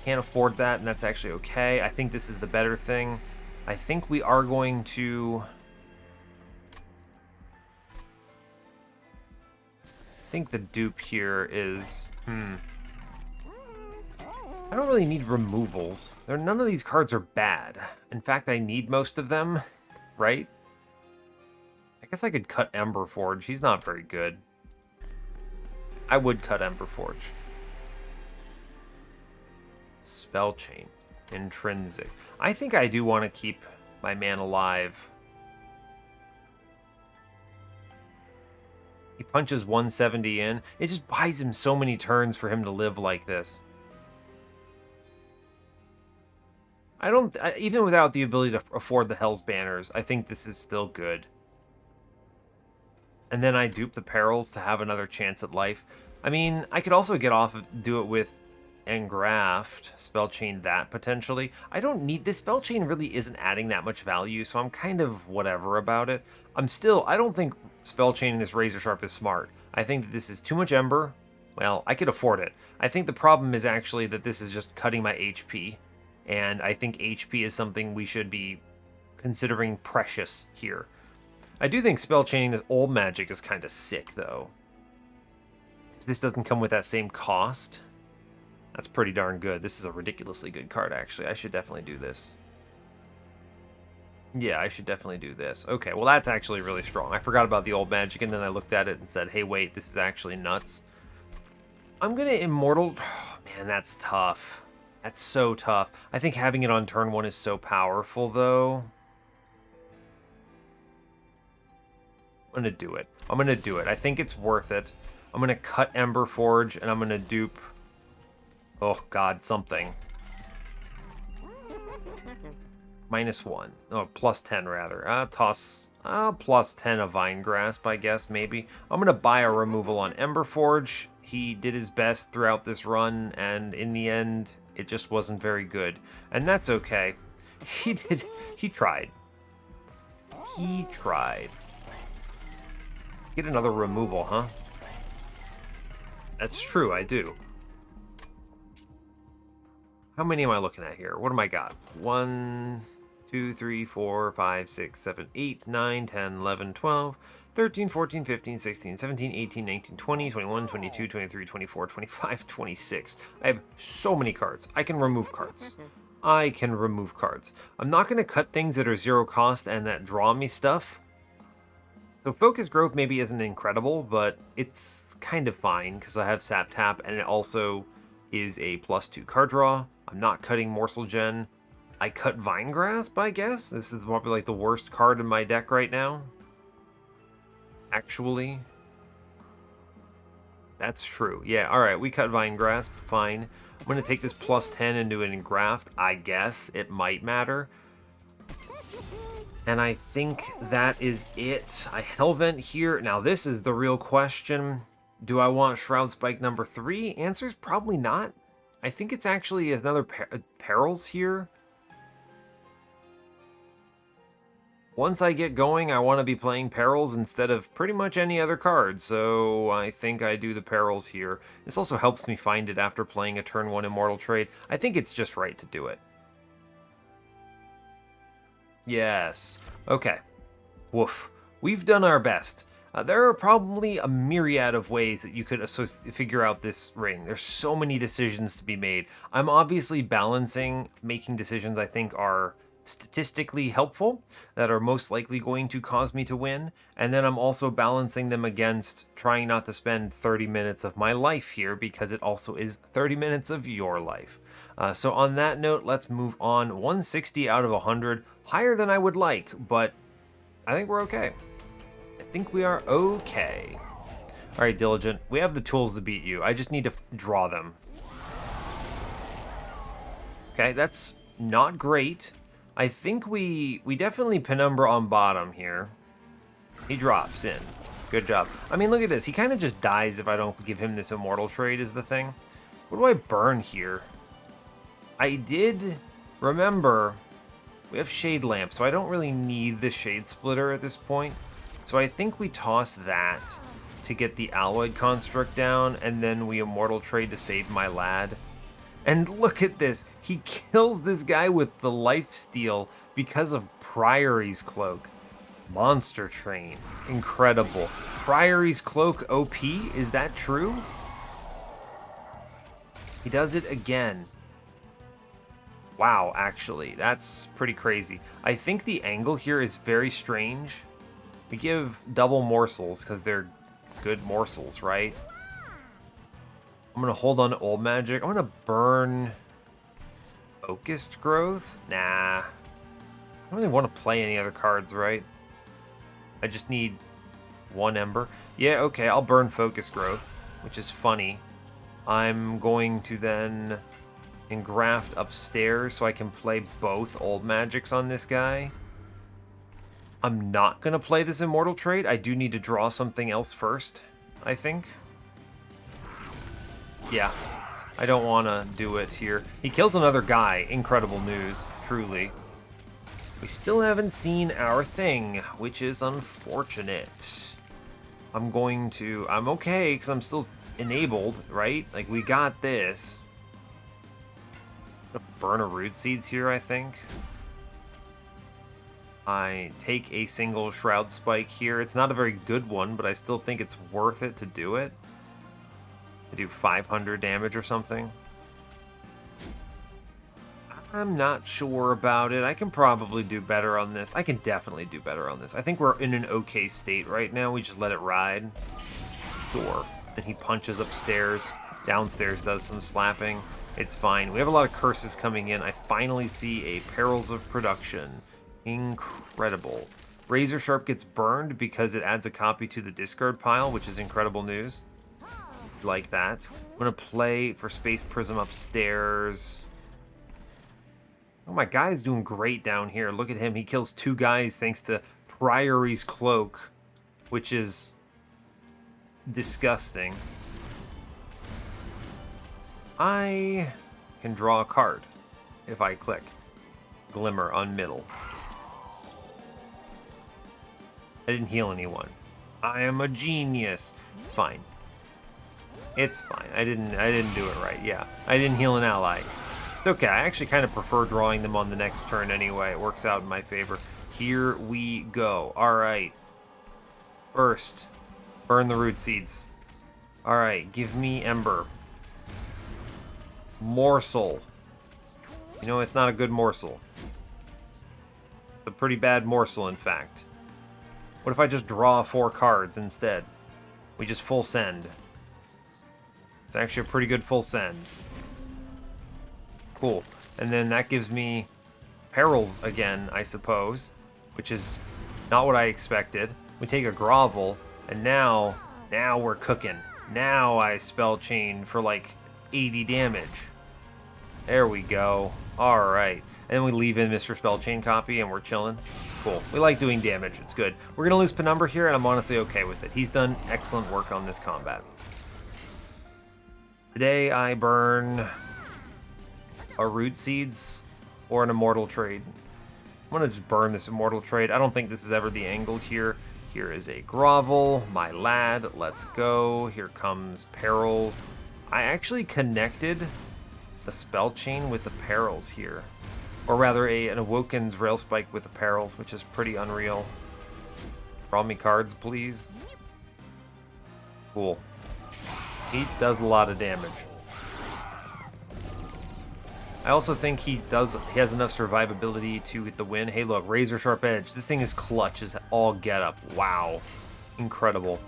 Can't afford that, and that's actually okay. I think this is the better thing. I think we are going to... I think the dupe here is... I don't really need removals. None of these cards are bad. In fact, I need most of them, right? I guess I could cut Ember Forge. He's not very good. I would cut Ember Forge. Spell Chain. Intrinsic. I think I do want to keep my man alive. He punches 170 in. It just buys him so many turns for him to live like this. Even without the ability to afford the Hell's Banners, I think this is still good. And then I dupe the Perils to have another chance at life. I mean, I could also get off do it with engraft, spell chain that potentially. I don't need this spell chain, really isn't adding that much value, so I'm kind of whatever about it. I don't think spell chaining this Razor Sharp is smart. I think that this is too much Ember. Well, I could afford it. I think the problem is actually that this is just cutting my HP, and I think HP is something we should be considering precious here. I do think spell chaining this old magic is kind of sick, though. This doesn't come with that same cost. That's pretty darn good. This is a ridiculously good card, actually. I should definitely do this. Yeah, I should definitely do this. Okay, well, that's actually really strong. I forgot about the old magic, and then I looked at it and said, hey, wait, this is actually nuts. I'm going to Immortal... Oh, man, that's tough. That's so tough. I think having it on turn 1 is so powerful, though. I'm going to do it. I'm going to do it. I think it's worth it. I'm going to cut Ember Forge, and I'm going to dupe... Oh, God, something. -1. Oh, +10, rather. Toss... +10 of Vine Grasp, I guess, maybe. I'm going to buy a removal on Ember Forge. He did his best throughout this run, and in the end, it just wasn't very good. And that's okay. He tried. He tried. Get another removal, huh? That's true, I do. How many am I looking at here? What am I got? 1, 2, 3, 4, 5, 6, 7, 8, 9, 10, 11, 12, 13, 14, 15, 16, 17, 18, 19, 20, 21, 22, 23, 24, 25, 26. I have so many cards. I can remove cards. I can remove cards. I'm not going to cut things that are 0 cost and that draw me stuff. So Focus Growth maybe isn't incredible, but it's kind of fine because I have Sap Tap and it also is a +2 card draw. I'm not cutting Morsel Gen. I cut Vine Grasp, I guess. This is probably like the worst card in my deck right now. Actually. That's true. Yeah, alright, we cut Vine Grasp, fine. I'm going to take this +10 and do an Engraft, I guess. It might matter. And I think that is it. I Hellvent here. Now, this is the real question. Do I want Shroud Spike number 3? Answer's probably not. I think it's actually another Perils here. Once I get going, I want to be playing Perils instead of pretty much any other card, so I think I do the Perils here. This also helps me find it after playing a turn 1 Immortal Trade. I think it's just right to do it. Yes. Okay. Woof. We've done our best. There are probably a myriad of ways that you could figure out this ring. There's so many decisions to be made. I'm obviously balancing making decisions I think are statistically helpful, that are most likely going to cause me to win, and then I'm also balancing them against trying not to spend 30 minutes of my life here, because it also is 30 minutes of your life. So on that note, let's move on. 160 out of 100, higher than I would like, but I think we're okay. I think we are okay. All right, Diligent, we have the tools to beat you. I just need to draw them. Okay, that's not great. I think we definitely Penumbra on bottom here. He drops in. Good job. I mean, look at this. He kind of just dies if I don't give him this Immortal Trade is the thing. What do I burn here? I did remember we have Shade Lamp, so I don't really need the Shade Splitter at this point. So I think we toss that to get the Alloyed Construct down, and then we Immortal Trade to save my lad. And look at this. He kills this guy with the Lifesteal because of Priory's Cloak. Monster Train. Incredible. Priory's Cloak OP? Is that true? He does it again. Wow, actually. That's pretty crazy. I think the angle here is very strange. We give double morsels because they're good morsels, right? I'm going to hold on to Old Magic. I'm going to burn Focused Growth. Nah. I don't really want to play any other cards, right? I just need one Ember. Yeah, okay, I'll burn Focused Growth, which is funny. I'm going to then engraft upstairs so I can play both Old Magics on this guy. I'm not going to play this Immortal Trade. I do need to draw something else first, I think. Yeah. I don't want to do it here. He kills another guy. Incredible news, truly. We still haven't seen our thing, which is unfortunate. I'm okay, because I'm still enabled, right? Like, we got this. I'm gonna burn a root seeds here, I think. I take a single shroud spike here. It's not a very good one, but I still think it's worth it to do it. I do 500 damage or something. I'm not sure about it. I can probably do better on this. I can definitely do better on this. I think we're in an okay state right now. We just let it ride. Sure. Then he punches upstairs. Downstairs does some slapping. It's fine. We have a lot of curses coming in. I finally see a Perils of Production. Incredible. Razor Sharp gets burned because it adds a copy to the discard pile, which is incredible news. Like that. I'm going to play for Space Prism upstairs. Oh, my guy's doing great down here. Look at him. He kills 2 guys thanks to Priory's Cloak, which is disgusting. I can draw a card if I click Glimmer on middle. I didn't heal anyone. I am a genius. It's fine. It's fine. I didn't do it right. Yeah. I didn't heal an ally. It's okay. I actually kind of prefer drawing them on the next turn anyway. It works out in my favor. Here we go. All right. First, burn the root seeds. All right. Give me Ember. Morsel. You know, it's not a good morsel. It's a pretty bad morsel, in fact. What if I just draw 4 cards instead? We just full send. It's actually a pretty good full send. Cool. And then that gives me Perils again, I suppose, which is not what I expected. We take a Grovel, and now we're cooking. Now I spell chain for like 80 damage. There we go. All right. And then we leave in Mr. Spellchain copy, and we're chilling. Cool. We like doing damage. It's good. We're going to lose Penumbra here, and I'm honestly okay with it. He's done excellent work on this combat. Today I burn a Root Seeds or an Immortal Trade. I'm going to just burn this Immortal Trade. I don't think this is ever the angle here. Here is a Grovel, my lad. Let's go. Here comes Perils. I actually connected a Spell Chain with the Perils here. Or rather, an Awoken's Rail Spike with the Perils, which is pretty unreal. Draw me cards, please. Cool. He does a lot of damage. I also think he has enough survivability to get the win. Hey, look, Razor Sharp Edge. This thing is clutch as all get up. Wow. Incredible.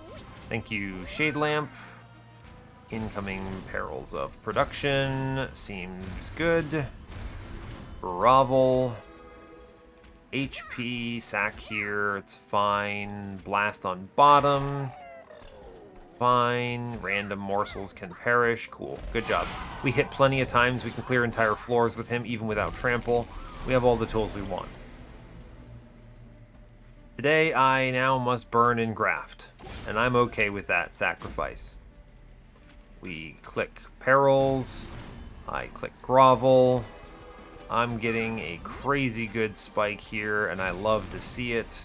Thank you, Shade Lamp. Incoming Perils of Production. Seems good. Grovel. HP. Sack here. It's fine. Blast on bottom. Fine. Random morsels can perish. Cool. Good job. We hit plenty of times. We can clear entire floors with him, even without trample. We have all the tools we want. Today, I now must burn and graft. And I'm okay with that sacrifice. We click Perils. I click Grovel. I'm getting a crazy good spike here, and I love to see it.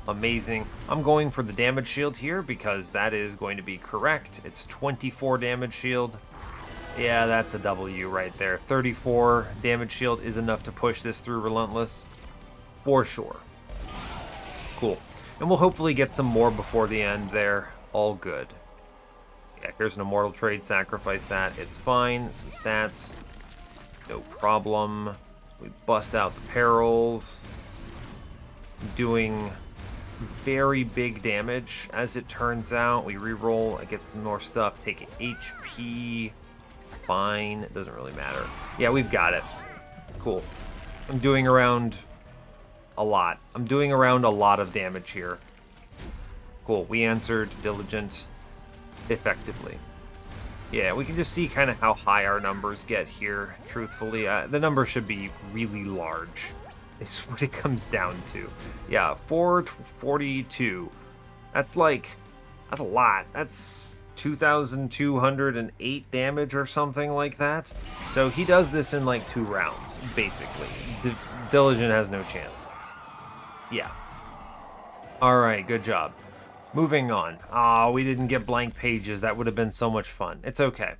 Amazing. I'm going for the damage shield here because that is going to be correct. It's 24 damage shield. Yeah, that's a W right there. 34 damage shield is enough to push this through Relentless. For sure. Cool. And we'll hopefully get some more before the end there. All good. Yeah, here's an Immortal Trade. Sacrifice that. It's fine. Some stats. No problem. We bust out the Perils. Doing very big damage, as it turns out. We reroll, I get some more stuff, take HP, fine, it doesn't really matter. Yeah, we've got it. Cool. I'm doing around a lot. I'm doing around a lot of damage here. Cool, we answered Diligent effectively. Yeah, we can just see kind of how high our numbers get here, truthfully. The numbers should be really large. Is what it comes down to. Yeah, 442. That's a lot. That's 2,208 damage or something like that. So he does this in like 2 rounds, basically. Diligent has no chance. Yeah. Alright, good job. Moving on. Ah, we didn't get blank pages. That would have been so much fun. It's okay.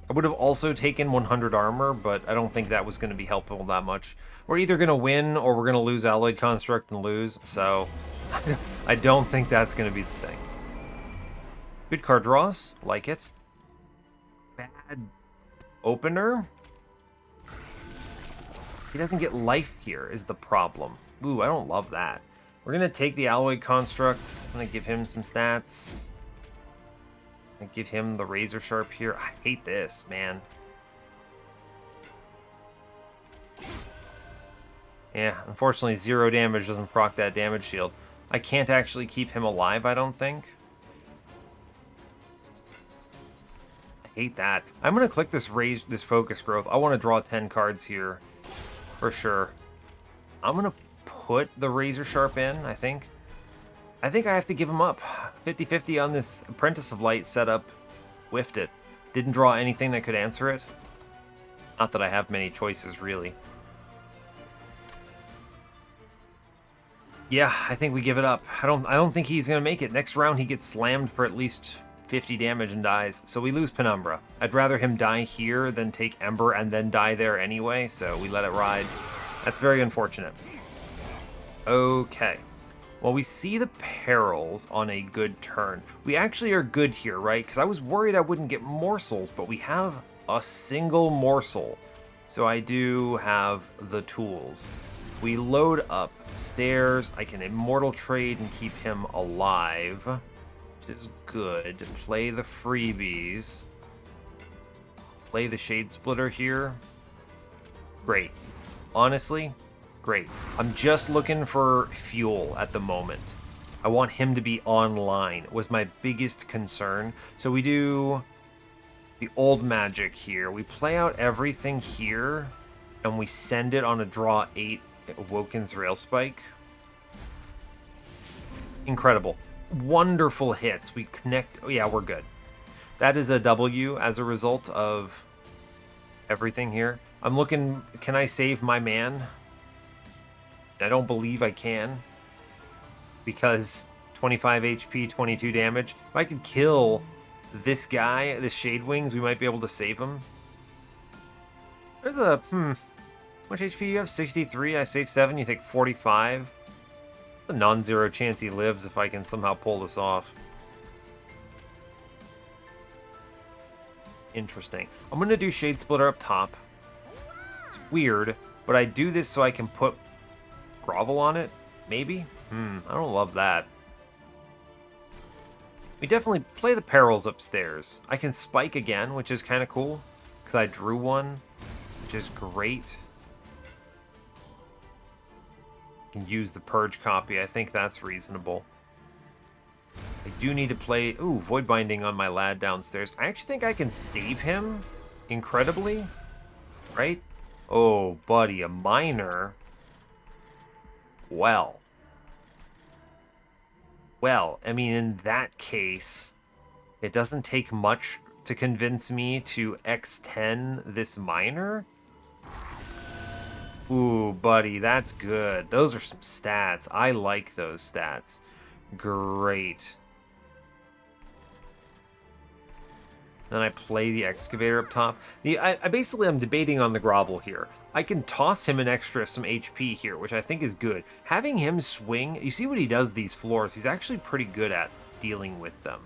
I would have also taken 100 armor, but I don't think that was going to be helpful that much. We're either going to win or we're going to lose Alloyed Construct and lose, so I don't think that's going to be the thing. Good card draws. Like it. Bad opener. He doesn't get life here is the problem. Ooh, I don't love that. We're going to take the Alloyed Construct. I'm going to give him some stats. I'm going to give him the Razor Sharp here. I hate this, man. Yeah, unfortunately 0 damage doesn't proc that damage shield. I can't actually keep him alive, I don't think. Hate that. I'm gonna click this focus growth. I want to draw 10 cards here for sure. I'm gonna put the Razor Sharp in. I think I have to give him up. 50-50 on this Apprentice of Light setup. Whiffed it. Didn't draw anything that could answer it. Not that I have many choices really. Yeah, I think we give it up. I don't think he's gonna make it. Next round he gets slammed for at least 50 damage and dies, so we lose Penumbra. I'd rather him die here than take Ember and then die there anyway, so we let it ride. That's very unfortunate. Okay. Well, we see the perils on a good turn. We actually are good here, right? Because I was worried I wouldn't get morsels, but we have a single morsel. So I do have the tools. We load up stairs. I can Immortal Trade and keep him alive, which is good. Play the freebies. Play the Shade Splitter here. Great. Honestly, great. I'm just looking for fuel at the moment. I want him to be online, was my biggest concern. So we do the old magic here. We play out everything here, and we send it on a draw 8 Awoken's Rail Spike. Incredible. Wonderful hits. We connect. Oh, yeah, we're good. That is a W as a result of everything here. I'm looking. Can I save my man? I don't believe I can. Because 25 HP, 22 damage. If I could kill this guy, the Shade Wings, we might be able to save him. There's a, How much HP you have? 63. I save 7. You take 45. A non-zero chance he lives if I can somehow pull this off. Interesting. I'm going to do Shade Splitter up top. It's weird, but I do this so I can put Grovel on it. Maybe? I don't love that. We definitely play the perils upstairs. I can spike again, which is kind of cool, because I drew one, which is great. Can use the Purge copy. I think that's reasonable. I do need to play... Ooh, Void Binding on my lad downstairs. I actually think I can save him incredibly. Right? Oh, buddy, a miner. Well, I mean, in that case, it doesn't take much to convince me to X10 this miner. Ooh, buddy, that's good. Those are some stats. I like those stats. Great. Then I play the Excavator up top. I basically am debating on the Grovel here. I can toss him an extra some HP here, which I think is good. Having him swing, you see what he does these floors. He's actually pretty good at dealing with them.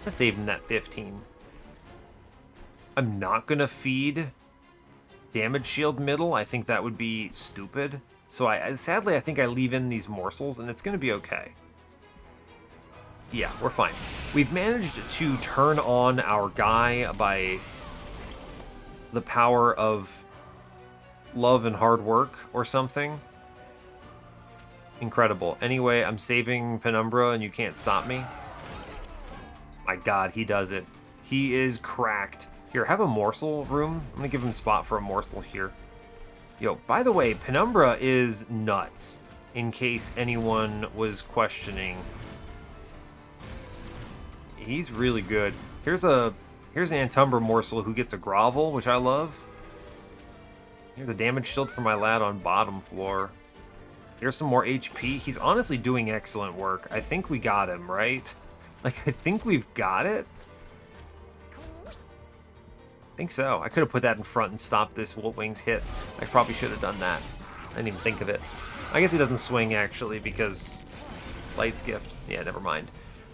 I saved him that 15. I'm not going to feed Damage Shield middle. I think that would be stupid. So sadly, I think I leave in these morsels, and it's going to be okay. Yeah, we're fine. We've managed to turn on our guy by the power of love and hard work or something. Incredible. Anyway, I'm saving Penumbra and you can't stop me. My god, he does it. He is cracked. Here, have a morsel room. I'm gonna give him a spot for a morsel here. Yo, by the way, Penumbra is nuts, in case anyone was questioning. He's really good. Here's an Antumbra morsel who gets a grovel, which I love. Here's a damage shield for my lad on bottom floor. Here's some more HP. He's honestly doing excellent work. I think we got him, right? Like, I think we've got it. I think so. I could have put that in front and stopped this Wing's hit. I probably should have done that. I didn't even think of it. I guess he doesn't swing, actually, because Light's Gift. Yeah, never mind.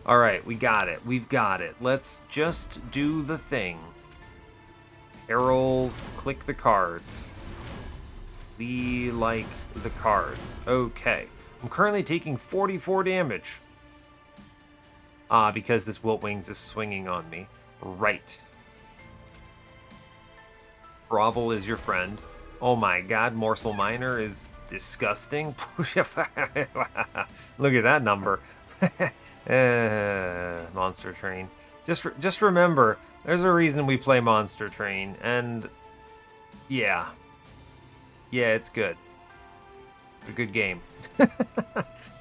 All right, we got it. We've got it. Let's just do the thing. Arrows, click the cards. We like the cards. Okay. I'm currently taking 44 damage. Because this Wings is swinging on me. Right. Grovel is your friend. Oh my god, Morsel Miner is disgusting. Look at that number. Monster Train. Just remember, there's a reason we play Monster Train, and yeah. Yeah, it's good. A good game.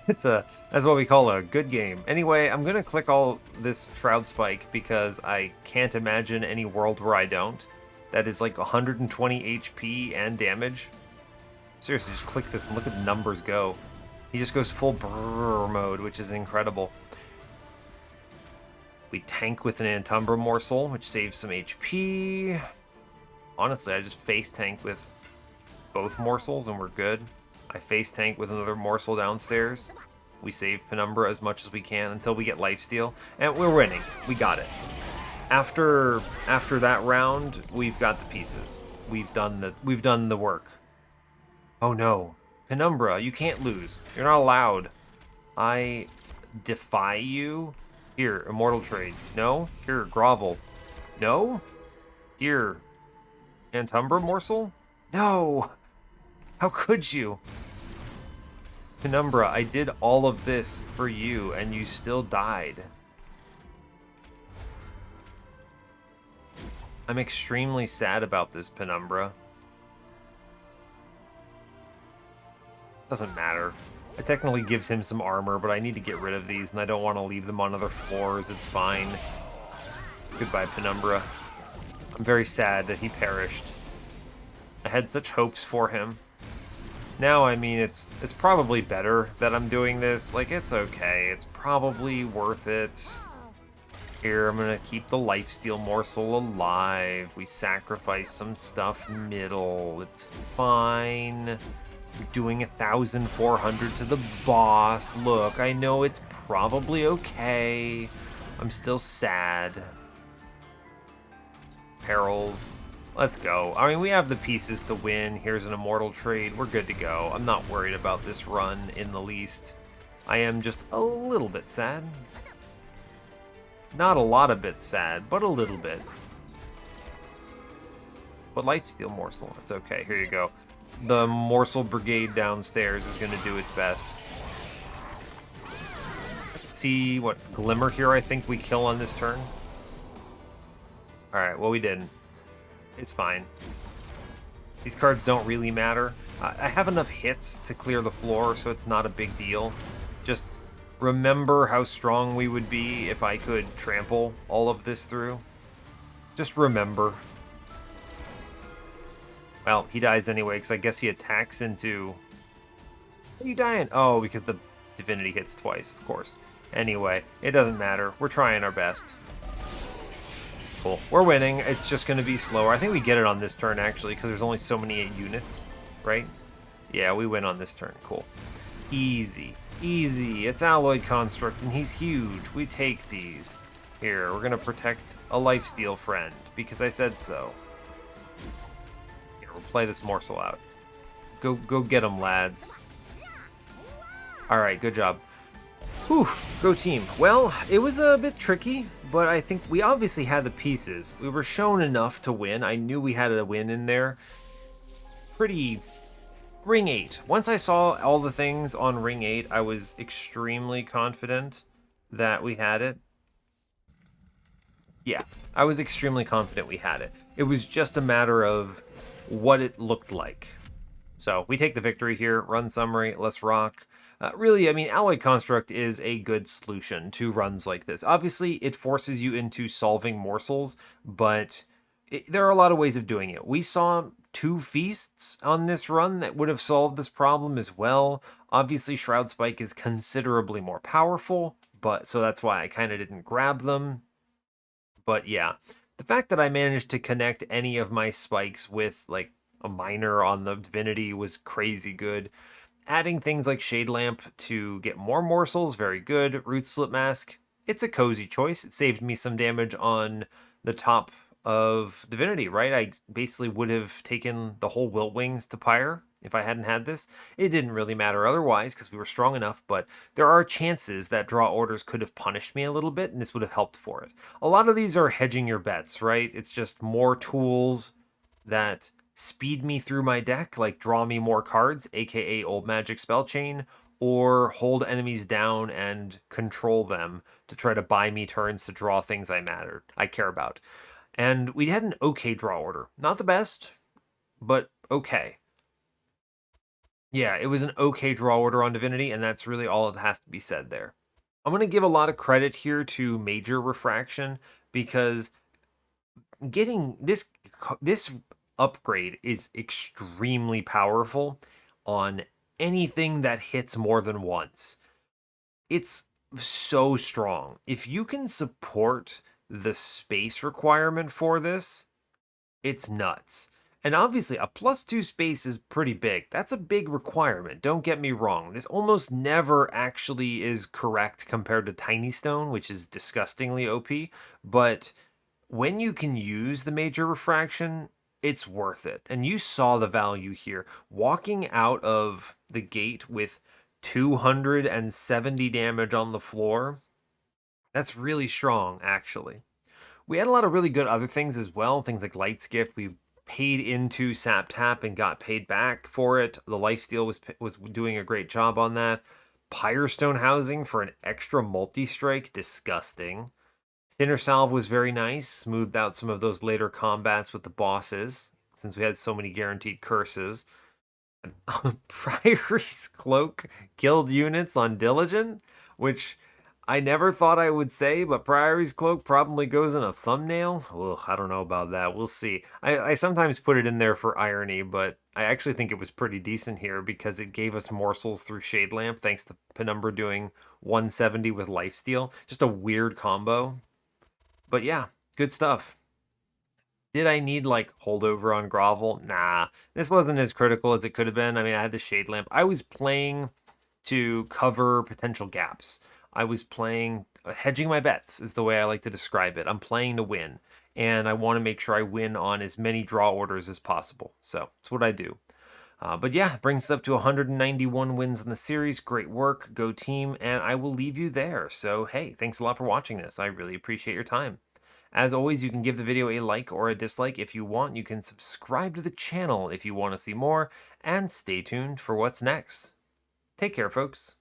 That's what we call a good game. Anyway, I'm gonna click all this Shroud Spike because I can't imagine any world where I don't. That is like 120 HP and damage. Seriously, just click this and look at the numbers go. He just goes full brrr mode, which is incredible. We tank with an Antumbra morsel, which saves some HP. Honestly, I just face tank with both morsels and we're good. I face tank with another morsel downstairs. We save Penumbra as much as we can until we get lifesteal, and we're winning. We got it. After that round, we've got the pieces. We've done the work. Oh no, Penumbra, you can't lose. You're not allowed. I defy you. Here, Immortal Trade. No. Here, Grovel. No. Here, Antumbra morsel. No. How could you? Penumbra, I did all of this for you, and you still died. I'm extremely sad about this, Penumbra. Doesn't matter. It technically gives him some armor, but I need to get rid of these, and I don't want to leave them on other floors. It's fine. Goodbye, Penumbra. I'm very sad that he perished. I had such hopes for him. Now, I mean, it's probably better that I'm doing this. Like, it's okay. It's probably worth it. Here, I'm gonna keep the lifesteal morsel alive. We sacrifice some stuff middle. It's fine. We're doing 1,400 to the boss. Look, I know it's probably okay. I'm still sad. Perils. Let's go. I mean, we have the pieces to win. Here's an Immortal Trade. We're good to go. I'm not worried about this run in the least. I am just a little bit sad. Not a lot of bits sad, but a little bit. But lifesteal morsel. It's okay. Here you go. The morsel brigade downstairs is going to do its best. See what Glimmer here I think we kill on this turn. Alright, well we didn't. It's fine. These cards don't really matter. I have enough hits to clear the floor, so it's not a big deal. Just remember how strong we would be if I could trample all of this through. Just remember. Well, he dies anyway, because I guess he attacks into... Are you dying? Oh, because the Divinity hits twice, of course. Anyway, it doesn't matter. We're trying our best. Cool. We're winning. It's just going to be slower. I think we get it on this turn, actually, because there's only so many units, right? Yeah, we win on this turn. Cool. Easy. Easy. It's Alloyed Construct, and he's huge. We take these. Here, we're going to protect a lifesteal friend, because I said so. Here, we'll play this morsel out. Go get him, lads. Alright, good job. Whew, go team. Well, it was a bit tricky, but I think we obviously had the pieces. We were shown enough to win. I knew we had a win in there. Pretty... Ring 8. Once I saw all the things on Ring 8, I was extremely confident that we had it. Yeah, I was extremely confident we had it. It was just a matter of what it looked like. So, we take the victory here. Run summary. Let's rock. Really, I mean, Alloy Construct is a good solution to runs like this. Obviously, it forces you into solving morsels, but there are a lot of ways of doing it. We saw two feasts on this run that would have solved this problem as well. Obviously, Shroud Spike is considerably more powerful, but so that's why I kind of didn't grab them. But yeah, the fact that I managed to connect any of my spikes with like a miner on the Divinity was crazy good. Adding things like Shade Lamp to get more morsels, very good. Root Split Mask, it's a cozy choice. It saved me some damage on the top of Divinity, right? I basically would have taken the whole Wilt Wings to Pyre if I hadn't had this. It didn't really matter otherwise because we were strong enough, but there are chances that draw orders could have punished me a little bit, and this would have helped for it. A lot of these are hedging your bets, right? It's just more tools that speed me through my deck, like draw me more cards, aka Old Magic Spell Chain, or hold enemies down and control them to try to buy me turns to draw things I care about. And we had an okay draw order. Not the best, but okay. Yeah, it was an okay draw order on Divinity, and that's really all that has to be said there. I'm going to give a lot of credit here to Major Refraction because getting this upgrade is extremely powerful on anything that hits more than once. It's so strong. If you can support the space requirement for this, it's nuts. And obviously, a +2 space is pretty big. That's a big requirement. Don't get me wrong. This almost never actually is correct compared to Tiny Stone, which is disgustingly OP. But when you can use the Major Refraction, it's worth it. And you saw the value here. Walking out of the gate with 270 damage on the floor, that's really strong, actually. We had a lot of really good other things as well, things like Light's Gift. We paid into Sap Tap and got paid back for it. The Lifesteal was doing a great job on that. Pyrestone Housing for an extra multi-strike, disgusting. Sinner Salve was very nice, smoothed out some of those later combats with the bosses, since we had so many guaranteed curses. Priory's Cloak killed units on Diligent, which I never thought I would say, but Priory's Cloak probably goes in a thumbnail. Ugh, I don't know about that. We'll see. I sometimes put it in there for irony, but I actually think it was pretty decent here because it gave us morsels through Shade Lamp, thanks to Penumbra doing 170 with Lifesteal. Just a weird combo. But yeah, good stuff. Did I need like holdover on Grovel? Nah, this wasn't as critical as it could have been. I mean, I had the Shade Lamp. I was playing to cover potential gaps. I was playing, hedging my bets is the way I like to describe it. I'm playing to win, and I want to make sure I win on as many draw orders as possible. So that's what I do. But yeah, it brings us up to 191 wins in the series. Great work, go team, and I will leave you there. So hey, thanks a lot for watching this. I really appreciate your time. As always, you can give the video a like or a dislike if you want. You can subscribe to the channel if you want to see more, and stay tuned for what's next. Take care, folks.